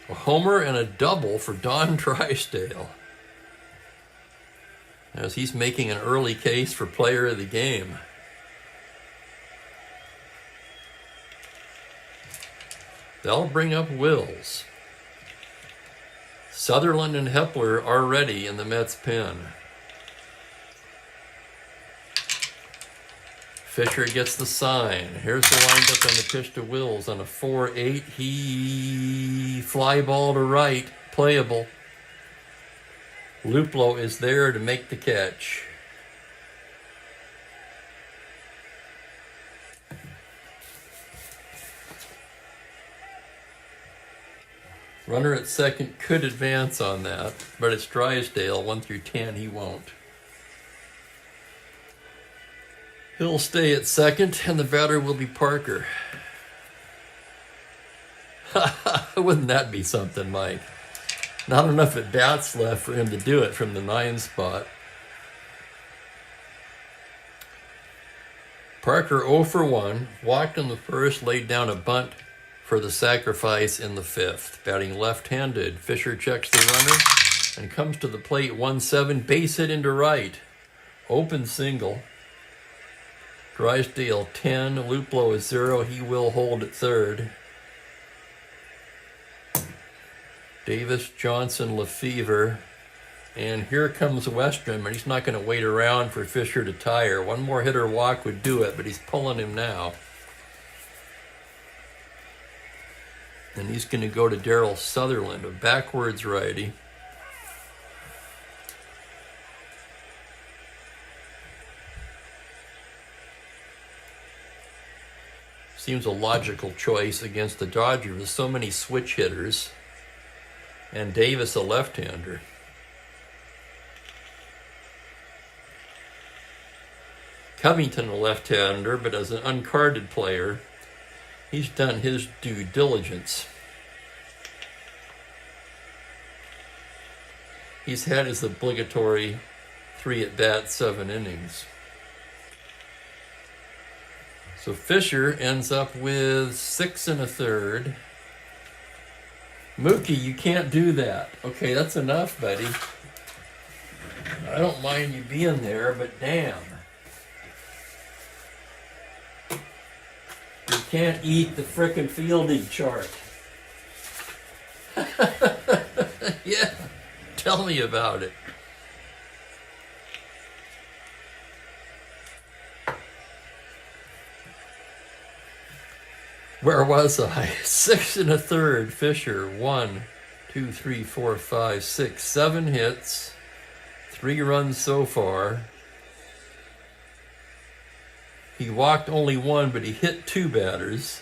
A homer and a double for Don Drysdale, as he's making an early case for player of the game. They'll bring up Wills. Sutherland and Hepler are ready in the Mets pen. Fisher gets the sign. Here's the windup and the pitch to Wills on a 4-8. He fly ball to right, playable. Luplo is there to make the catch. Runner at second could advance on that, but it's Drysdale, 1 through 10, he won't. He'll stay at second, and the batter will be Parker. Wouldn't that be something, Mike? Not enough at bats left for him to do it from the 9 spot. Parker 0 for 1, walked in the first, laid down a bunt for the sacrifice in the 5th. Batting left-handed, Fisher checks the runner and comes to the plate 1-7, base hit into right. Open single. Drysdale 10, Luplo is 0, he will hold at third. Davis, Johnson, Lefevre, and here comes Westrom, and he's not going to wait around for Fisher to tire. One more hitter walk would do it, but he's pulling him now. And he's going to go to Darryl Sutherland, a backwards righty. Seems a logical choice against the Dodgers with so many switch hitters. And Davis, a left-hander. Covington, a left-hander, but as an uncarded player, he's done his due diligence. He's had his obligatory 3 at-bats, 7 innings. So Fisher ends up with 6 1/3. Mookie, you can't do that. Okay, that's enough, buddy. I don't mind you being there, but damn. You can't eat the frickin' fielding chart. Yeah, tell me about it. Where was I? 6 1/3, Fisher. 1, 2, 3, 4, 5, 6, 7 hits, 3 runs so far. He walked only 1, but he hit 2 batters.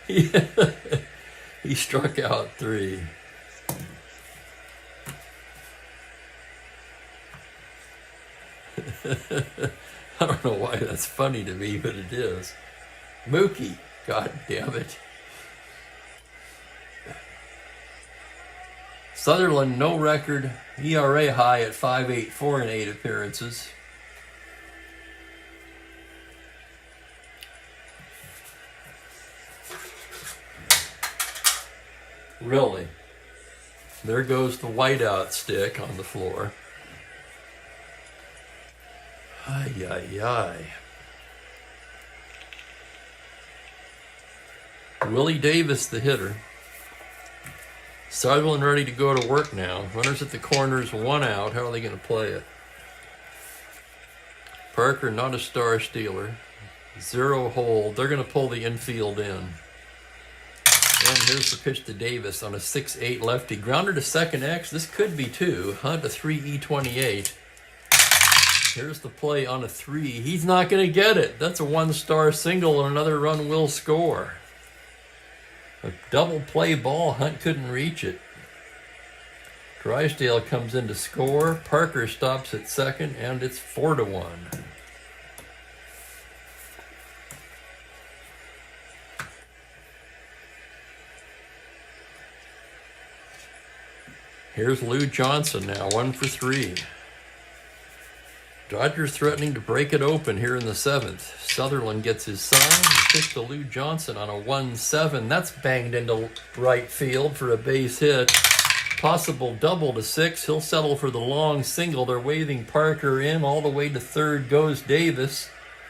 He struck out 3. I don't know why that's funny to me, but it is. Mookie, god damn it. Sutherland, no record, ERA high at 5.84 in 8 appearances. Really? There goes the whiteout stick on the floor. Ay, ay, ay. Willie Davis, the hitter. Sutherland ready to go to work now. Runners at the corners, 1 out. How are they going to play it? Parker, not a star stealer. 0 hold. They're going to pull the infield in. And here's the pitch to Davis on a 6-8 lefty. Grounder to second X. This could be 2. Hunt a 3E28. Here's the play on a 3. He's not going to get it. That's a 1-star single and another run will score. A double play ball. Hunt couldn't reach it. Drysdale comes in to score. Parker stops at second, and it's 4-1. Here's Lou Johnson now, 1 for 3. Dodgers threatening to break it open here in the 7th. Sutherland gets his sign. The pitch to Lou Johnson on a 1-7. That's banged into right field for a base hit. Possible double to 6. He'll settle for the long single. They're waving Parker in. All the way to third goes Davis.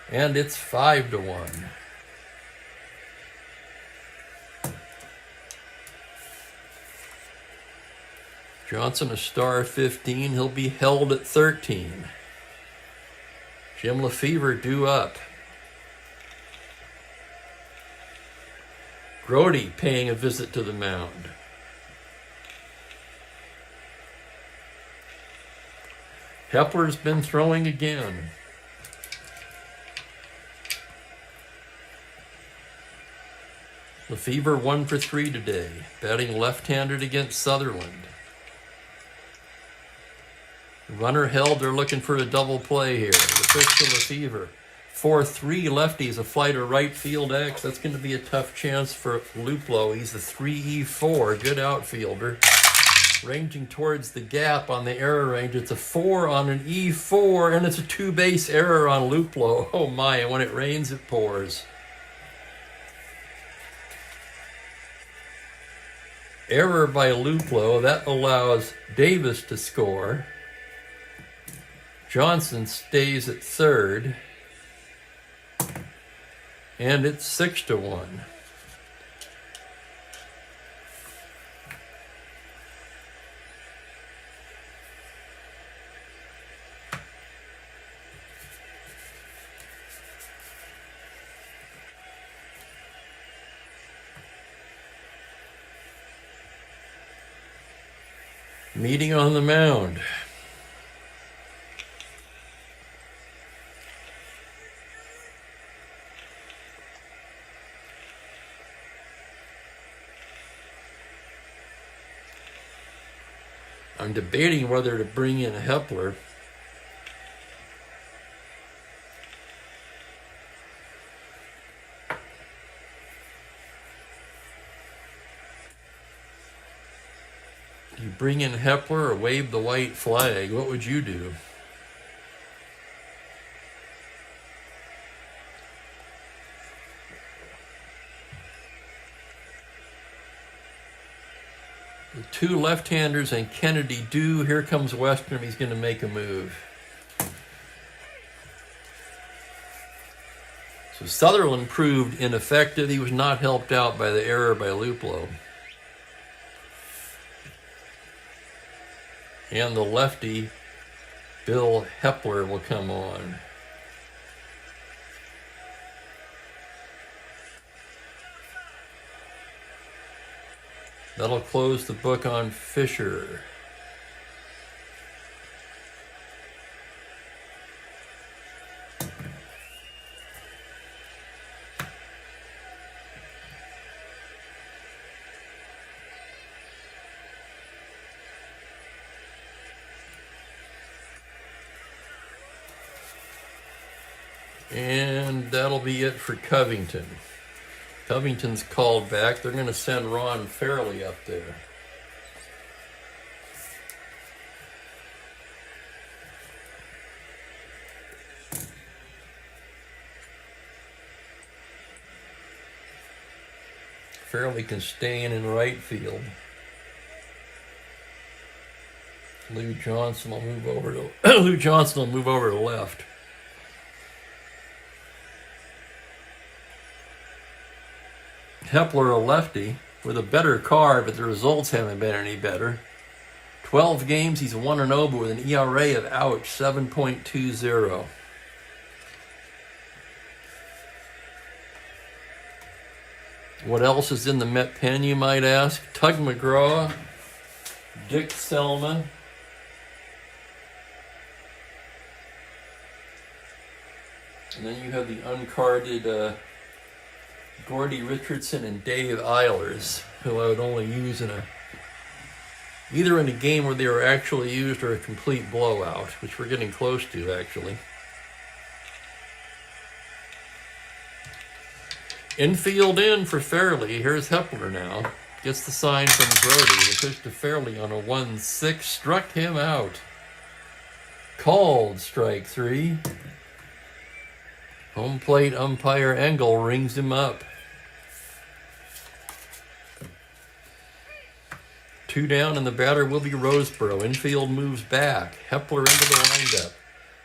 And it's 5-1. Johnson a star 15. He'll be held at 13. Jim Lefevre due up. Grody paying a visit to the mound. Hepler's been throwing again. Lefevre 1 for 3 today, batting left-handed against Sutherland. Runner held, they're looking for a double play here. The pitch to Lefevre. 4-3 lefties, a fly to right field X. That's going to be a tough chance for Luplow. He's the 3E4, good outfielder. Ranging towards the gap on the error range. It's a 4 on an E4, and it's a 2-base error on Luplow. Oh my, and when it rains, it pours. Error by Luplow, that allows Davis to score. Johnson stays at third. And it's 6-1. Meeting on the mound. I'm debating whether to bring in Hepler. Do you bring in Hepler or wave the white flag? What would you do? The two left-handers and Kennedy do. Here comes Western. He's going to make a move. So Sutherland proved ineffective. He was not helped out by the error by Luplo. And the lefty, Bill Hepler, will come on. That'll close the book on Fisher. And that'll be it for Covington. Covington's called back. They're going to send Ron Fairley up there. Fairley can stay in right field. Lou Johnson will move over to left. Hepler, a lefty, with a better card, but the results haven't been any better. 12 games, he's 1-0, but with an ERA of, ouch, 7.20. What else is in the Met pen, you might ask? Tug McGraw, Dick Selma, and then you have the uncarded Gordy Richardson and Dave Eilers, who I would only use either in a game where they were actually used or a complete blowout, which we're getting close to, actually. Infield in for Fairley. Here's Hepler now. Gets the sign from Brody. The pitch to Fairley on a 1-6. Struck him out. Called strike 3. Home plate umpire Engel rings him up. 2 down, and the batter will be Roseboro. Infield moves back. Hepler into the windup.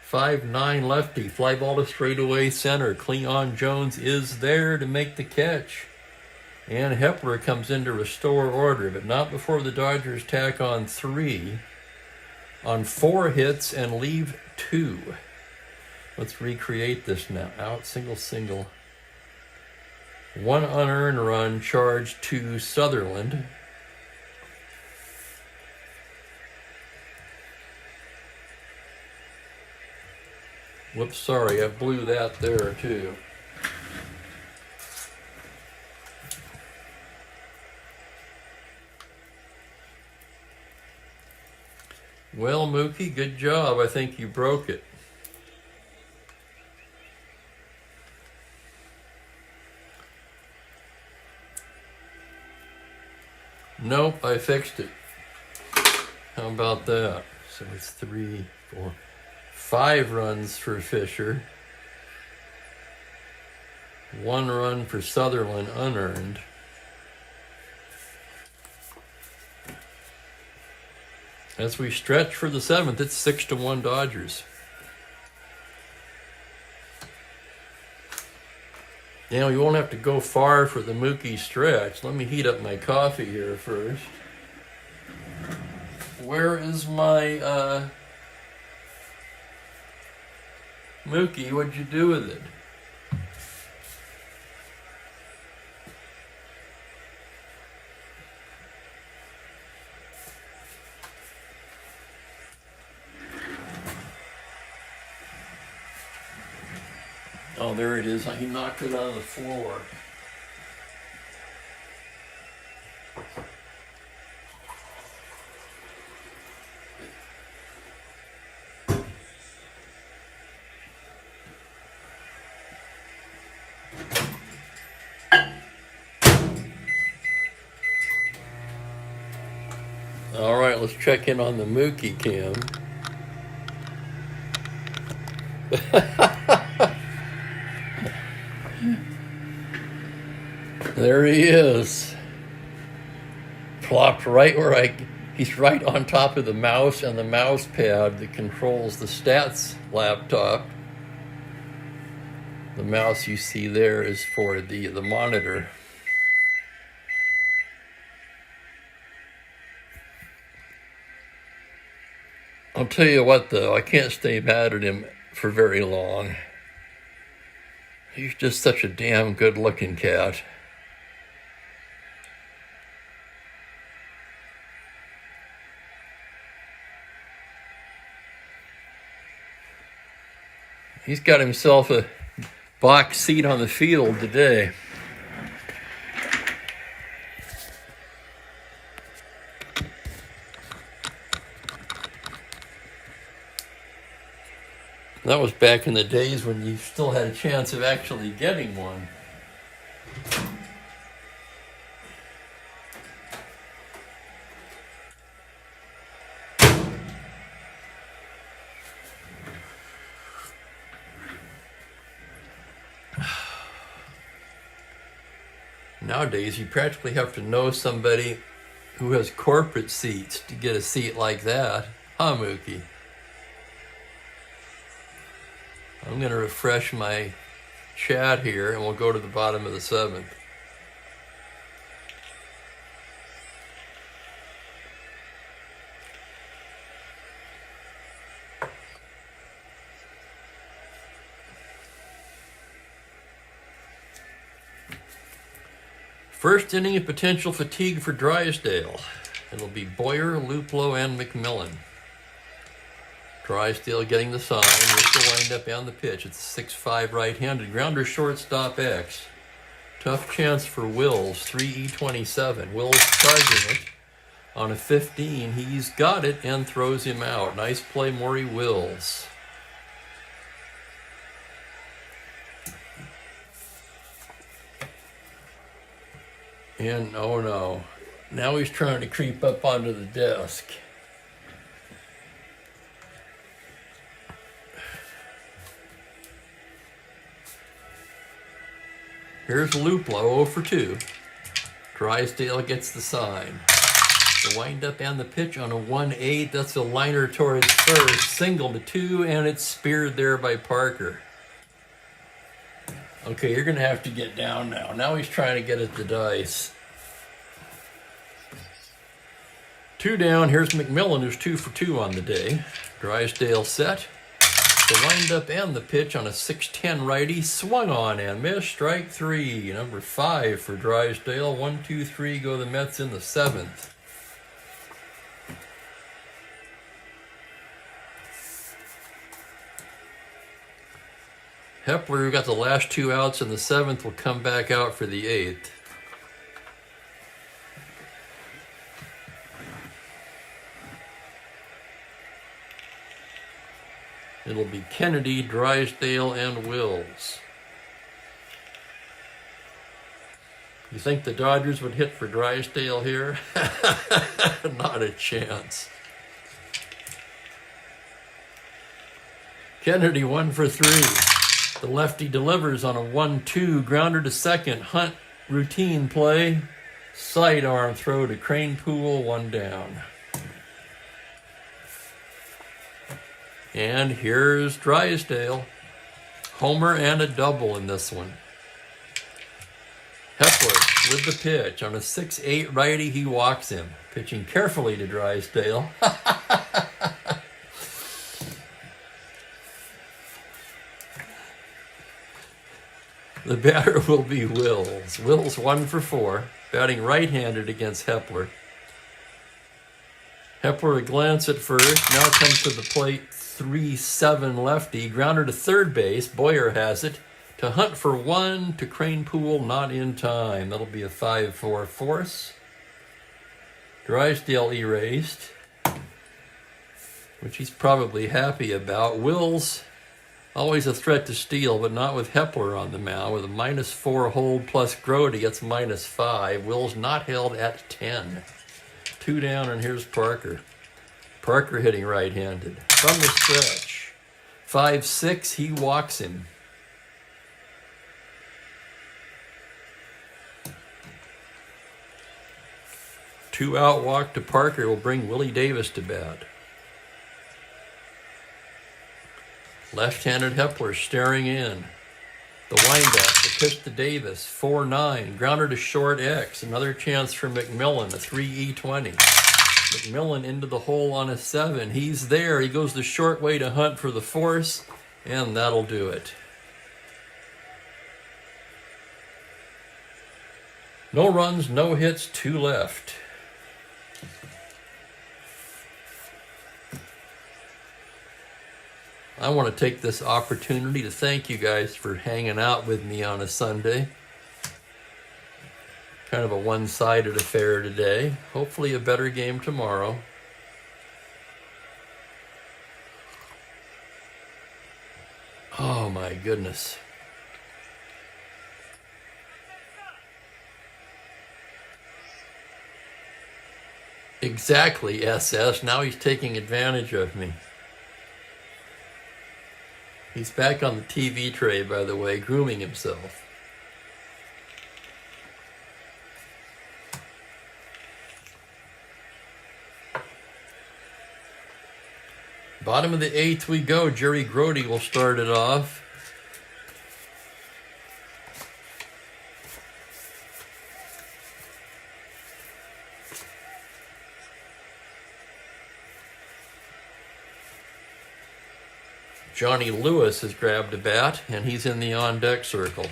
5'9" lefty. Fly ball to straightaway center. Cleon Jones is there to make the catch. And Hepler comes in to restore order, but not before the Dodgers tack on 3 on 4 hits and leave 2. Let's recreate this now. Out, single. 1 unearned run charged to Sutherland. Whoops, sorry, I blew that there too. Well, Mookie, good job. I think you broke it. Nope, I fixed it. How about that? So it's 3, 4, 5 runs for Fisher. 1 run for Sutherland, unearned. As we stretch for the 7th, it's 6-1 Dodgers. Now, you won't have to go far for the Mookie stretch. Let me heat up my coffee here first. Where is my, Mookie, what'd you do with it? Oh, there it is. He knocked it on the floor. All right, let's check in on the Mookie cam. There he is. Plopped right where he's right on top of the mouse and the mouse pad that controls the stats laptop. The mouse you see there is for the monitor. I'll tell you what though, I can't stay mad at him for very long. He's just such a damn good looking cat. He's got himself a box seat on the field today. That was back in the days when you still had a chance of actually getting one. Nowadays, you practically have to know somebody who has corporate seats to get a seat like that. Huh, Mookie? I'm going to refresh my chat here, and we'll go to the bottom of the 7th. First inning of potential fatigue for Drysdale. It'll be Boyer, Luplow, and McMillan. Drysdale getting the sign with the windup and the pitch. It's a 6-5 right-handed. Grounder shortstop X. Tough chance for Wills, 3E27. Wills charging it on a 15. He's got it and throws him out. Nice play, Maury Wills. And oh no, now he's trying to creep up onto the desk. Here's Luplow, 0 for 2. Drysdale gets the sign. The windup and the pitch on a 1-8. That's a liner towards first. Single to 2, and it's speared there by Parker. Okay, you're going to have to get down now. Now he's trying to get at the dice. 2 down. Here's McMillan, who's 2 for 2 on the day. Drysdale set. The windup and the pitch on a 6-10 righty. Swung on and missed. Strike 3. Number 5 for Drysdale. 1, 2, 3 go the Mets in the 7th. Hepler, who got the last 2 outs in the 7th, will come back out for the 8th. It'll be Kennedy, Drysdale, and Wills. You think the Dodgers would hit for Drysdale here? Not a chance. Kennedy 1 for 3. The lefty delivers on a 1-2. Grounder to second. Hunt routine play. Sidearm throw to Cranepool. 1 down. And here's Drysdale. Homer and a double in this one. Hepler with the pitch. On a 6-8 righty, he walks him. Pitching carefully to Drysdale. The batter will be Wills. Wills 1 for 4. Batting right-handed against Hepler. Hepler a glance at first. Now comes to the plate. 3-7 lefty. Grounder to third base. Boyer has it. To Hunt for 1. To Cranepool, not in time. That'll be a 5-4 force. Drysdale erased, which he's probably happy about. Wills, always a threat to steal, but not with Hepler on the mound. With a -4 hold plus Grody, it's -5. Wills not held at 10. 2 down, and here's Parker. Parker hitting right-handed. From the stretch. 5-6, he walks him. Two out walk to Parker will bring Willie Davis to bat. Left-handed Hepler staring in. The windup, the pitch to Davis, 4-9. Grounder to short X. Another chance for McMillan, a 3-E-20. McMillan into the hole on a 7. He's there. He goes the short way to Hunt for the force, and that'll do it. No runs, no hits, 2 left. I want to take this opportunity to thank you guys for hanging out with me on a Sunday. Kind of a one-sided affair today. Hopefully a better game tomorrow. Oh my goodness. Exactly, SS. Now he's taking advantage of me. He's back on the TV tray, by the way, grooming himself. Bottom of the 8th we go. Jerry Grody will start it off. Johnny Lewis has grabbed a bat, and he's in the on-deck circle.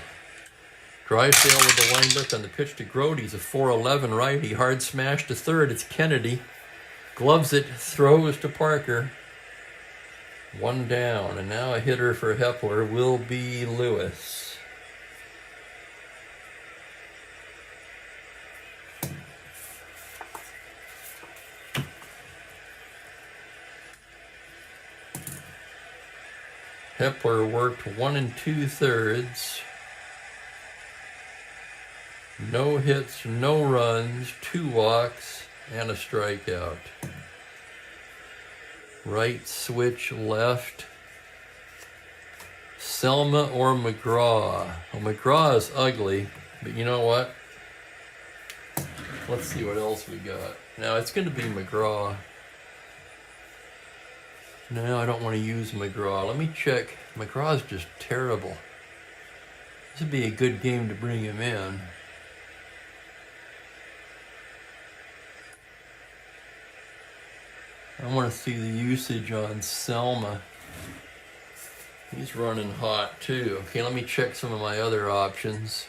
Drysdale with the windup, and the pitch to Grody's a 4-11 righty. Hard smash to third. It's Kennedy. Gloves it, throws to Parker. 1 down, and now a hitter for Hepler will be Lewis. Hepler worked 1 2/3. No hits, no runs, 2 walks, and a strikeout. Right switch left. Selma or McGraw? Well, McGraw is ugly, but you know what? Let's see what else we got. Now it's going to be McGraw. No, I don't want to use McGraw. Let me check. McGraw's just terrible. This would be a good game to bring him in. I want to see the usage on Selma. He's running hot too. Okay, let me check some of my other options.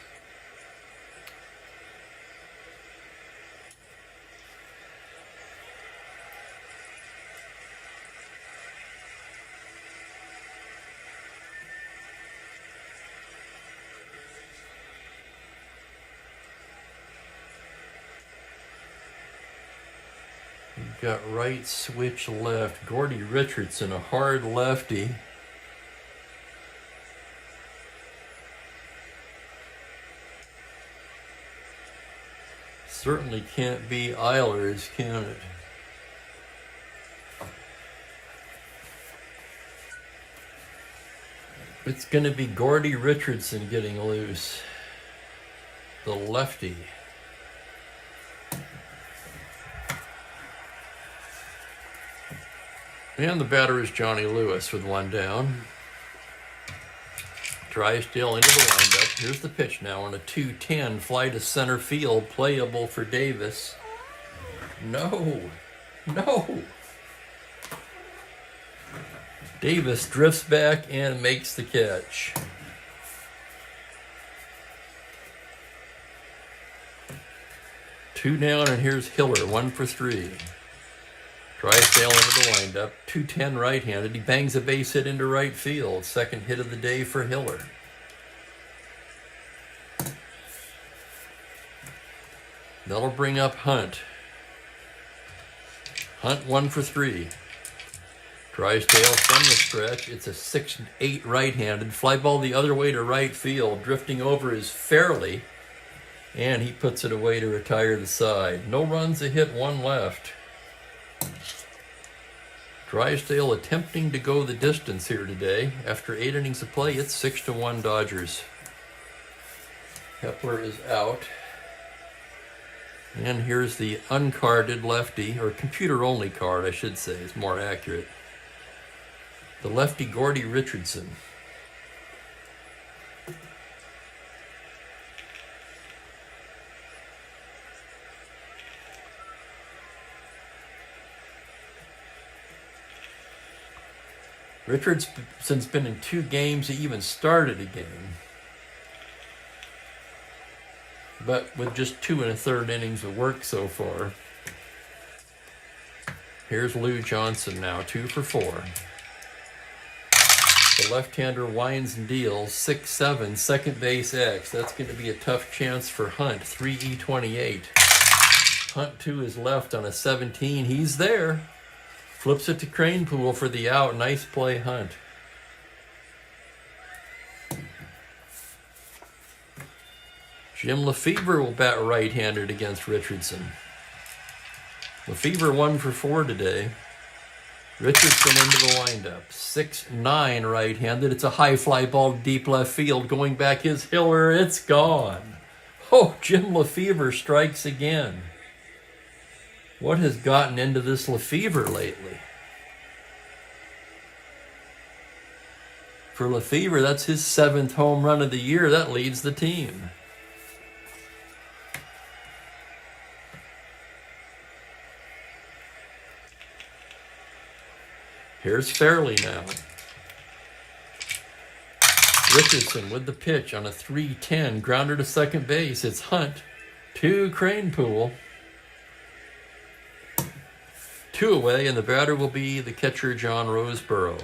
Got right switch left. Gordy Richardson, a hard lefty. Certainly can't be Eilers, can it? It's going to be Gordy Richardson getting loose. The lefty. And the batter is Johnny Lewis with 1 down. Drysdale into the windup. Here's the pitch now on a 2-10. Fly to center field. Playable for Davis. No. Davis drifts back and makes the catch. Two down, and here's Hiller. 1 for 3. Drysdale into the windup, 210 right-handed. He bangs a base hit into right field. Second hit of the day for Hiller. That'll bring up Hunt. Hunt 1 for 3. Drysdale from the stretch. It's a 6-8 right-handed. Fly ball the other way to right field. Drifting over is Fairley. And he puts it away to retire the side. No runs, a hit, one left. Drysdale attempting to go the distance here today. After 8 innings of play, it's 6-1 Dodgers. Kepler is out. And here's the uncarded lefty, or computer-only card, I should say, is more accurate. The lefty Gordy Richardson. Richardson's been in 2 games. He even started a game. But with just 2 1/3 innings of work so far. Here's Lou Johnson now, 2 for 4. The left-hander winds and deals, 6-7, second base X. That's going to be a tough chance for Hunt, 3E28. Hunt to his left on a 17. He's there. Flips it to Cranepool for the out. Nice play, Hunt. Jim Lefebvre will bat right-handed against Richardson. Lefebvre 1 for 4 today. Richardson into the windup. 6-9 right-handed. It's a high fly ball deep left field. Going back his Hiller. It's gone. Oh, Jim Lefebvre strikes again. What has gotten into this Lefebvre lately? For Lefebvre, that's his 7th home run of the year. That leads the team. Here's Fairley now. Richardson with the pitch on a 3-10. Grounder to second base. It's Hunt to Cranepool. 2 away, and the batter will be the catcher, John Roseboro.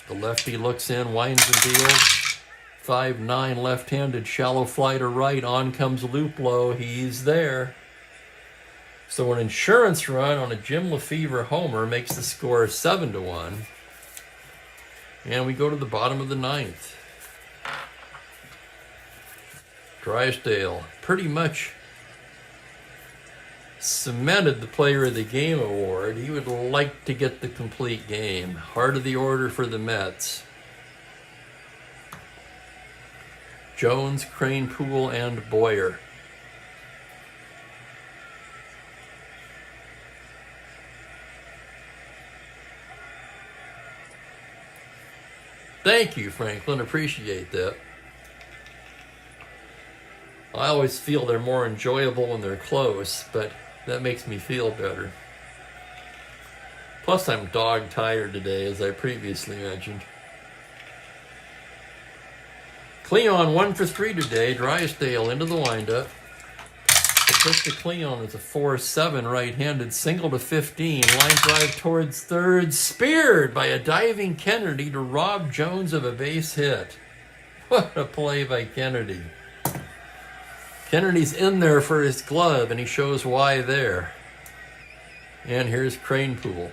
The lefty looks in, winds and deals. 5-9 left-handed, shallow fly to right. On comes Luplow. He's there. So an insurance run on a Jim Lefebvre homer makes the score 7-1. And we go to the bottom of the 9th. Drysdale pretty much cemented the Player of the Game award. He would like to get the complete game. Heart of the order for the Mets. Jones, Cranepool, and Boyer. Thank you, Franklin. Appreciate that. I always feel they're more enjoyable when they're close, but that makes me feel better. Plus, I'm dog tired today, as I previously mentioned. Cleon 1 for 3 today. Drysdale into the windup. The pitch to Cleon is a 4-7 right-handed single to 15. Line drive towards third. Speared by a diving Kennedy to rob Jones of a base hit. What a play by Kennedy. Kennedy's in there for his glove, and he shows why there. And here's Cranepool.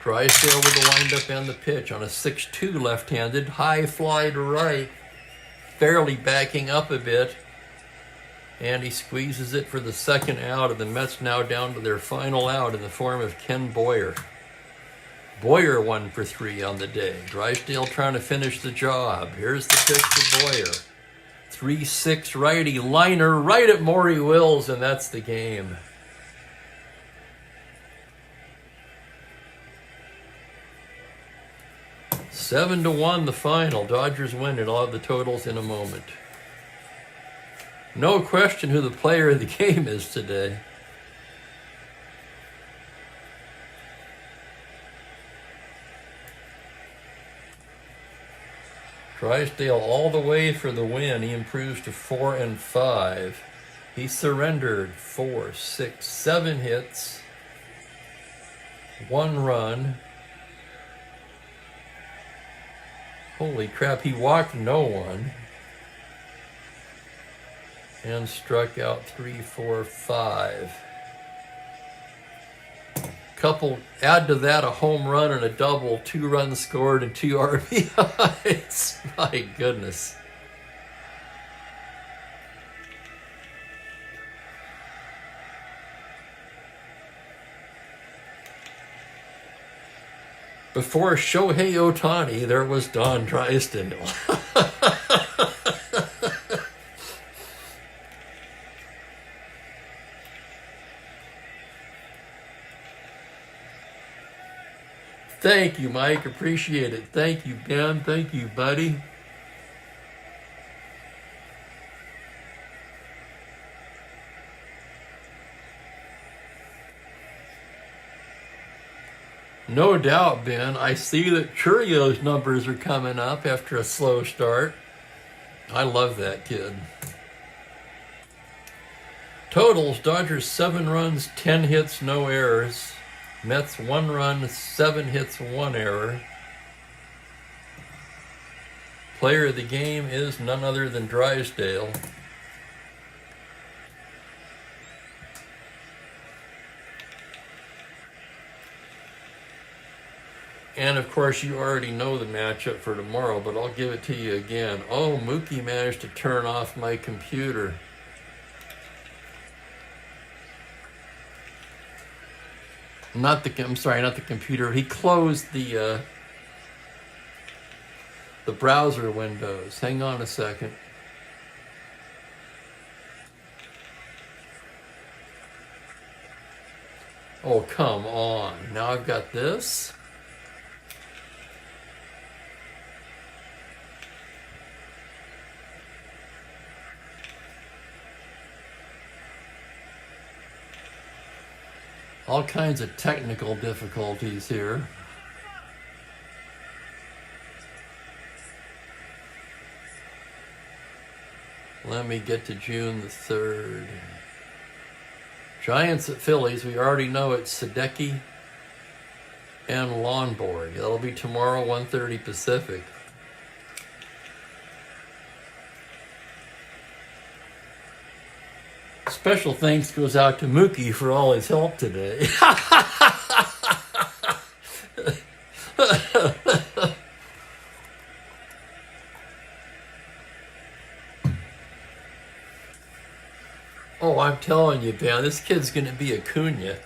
Drysdale with the windup and the pitch on a 6-2 left-handed. High fly to right. Fairly backing up a bit. And he squeezes it for the second out, and the Mets now down to their final out in the form of Ken Boyer. Boyer 1 for 3 on the day. Drysdale trying to finish the job. Here's the pitch to Boyer. 3-6 righty liner right at Maury Wills, and that's the game. 7-1 the final. Dodgers win it. I'll have the totals in a moment. No question who the player of the game is today. Drysdale all the way for the win. He improves to 4-5. He surrendered 4, 6, 7 hits, 1 run. Holy crap, he walked no one. And struck out 3, 4, 5. Add to that a home run and a double, 2 runs scored and 2 RBIs. My goodness. Before Shohei Ohtani, there was Don Drysdale. Thank you, Mike. Appreciate it. Thank you, Ben. Thank you, buddy. No doubt, Ben. I see that Churio's numbers are coming up after a slow start. I love that kid. Totals, Dodgers 7 runs, 10 hits, no errors. Mets 1 run, 7 hits, 1 error. Player of the game is none other than Drysdale. And of course, you already know the matchup for tomorrow, but I'll give it to you again. Oh, Mookie managed to turn off my computer. I'm sorry, not the computer. He closed the browser windows. Hang on a second. Oh, come on. Now I've got this. All kinds of technical difficulties here. Let me get to June the 3rd. Giants at Phillies. We already know it's Sadecki and Lonborg. That'll be tomorrow, 1:30 Pacific. Special thanks goes out to Mookie for all his help today. Oh, I'm telling you, Ben, this kid's going to be Acuna.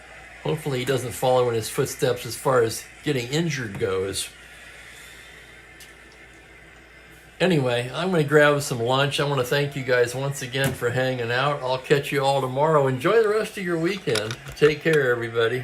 Hopefully he doesn't follow in his footsteps as far as getting injured goes. Anyway, I'm going to grab some lunch. I want to thank you guys once again for hanging out. I'll catch you all tomorrow. Enjoy the rest of your weekend. Take care, everybody.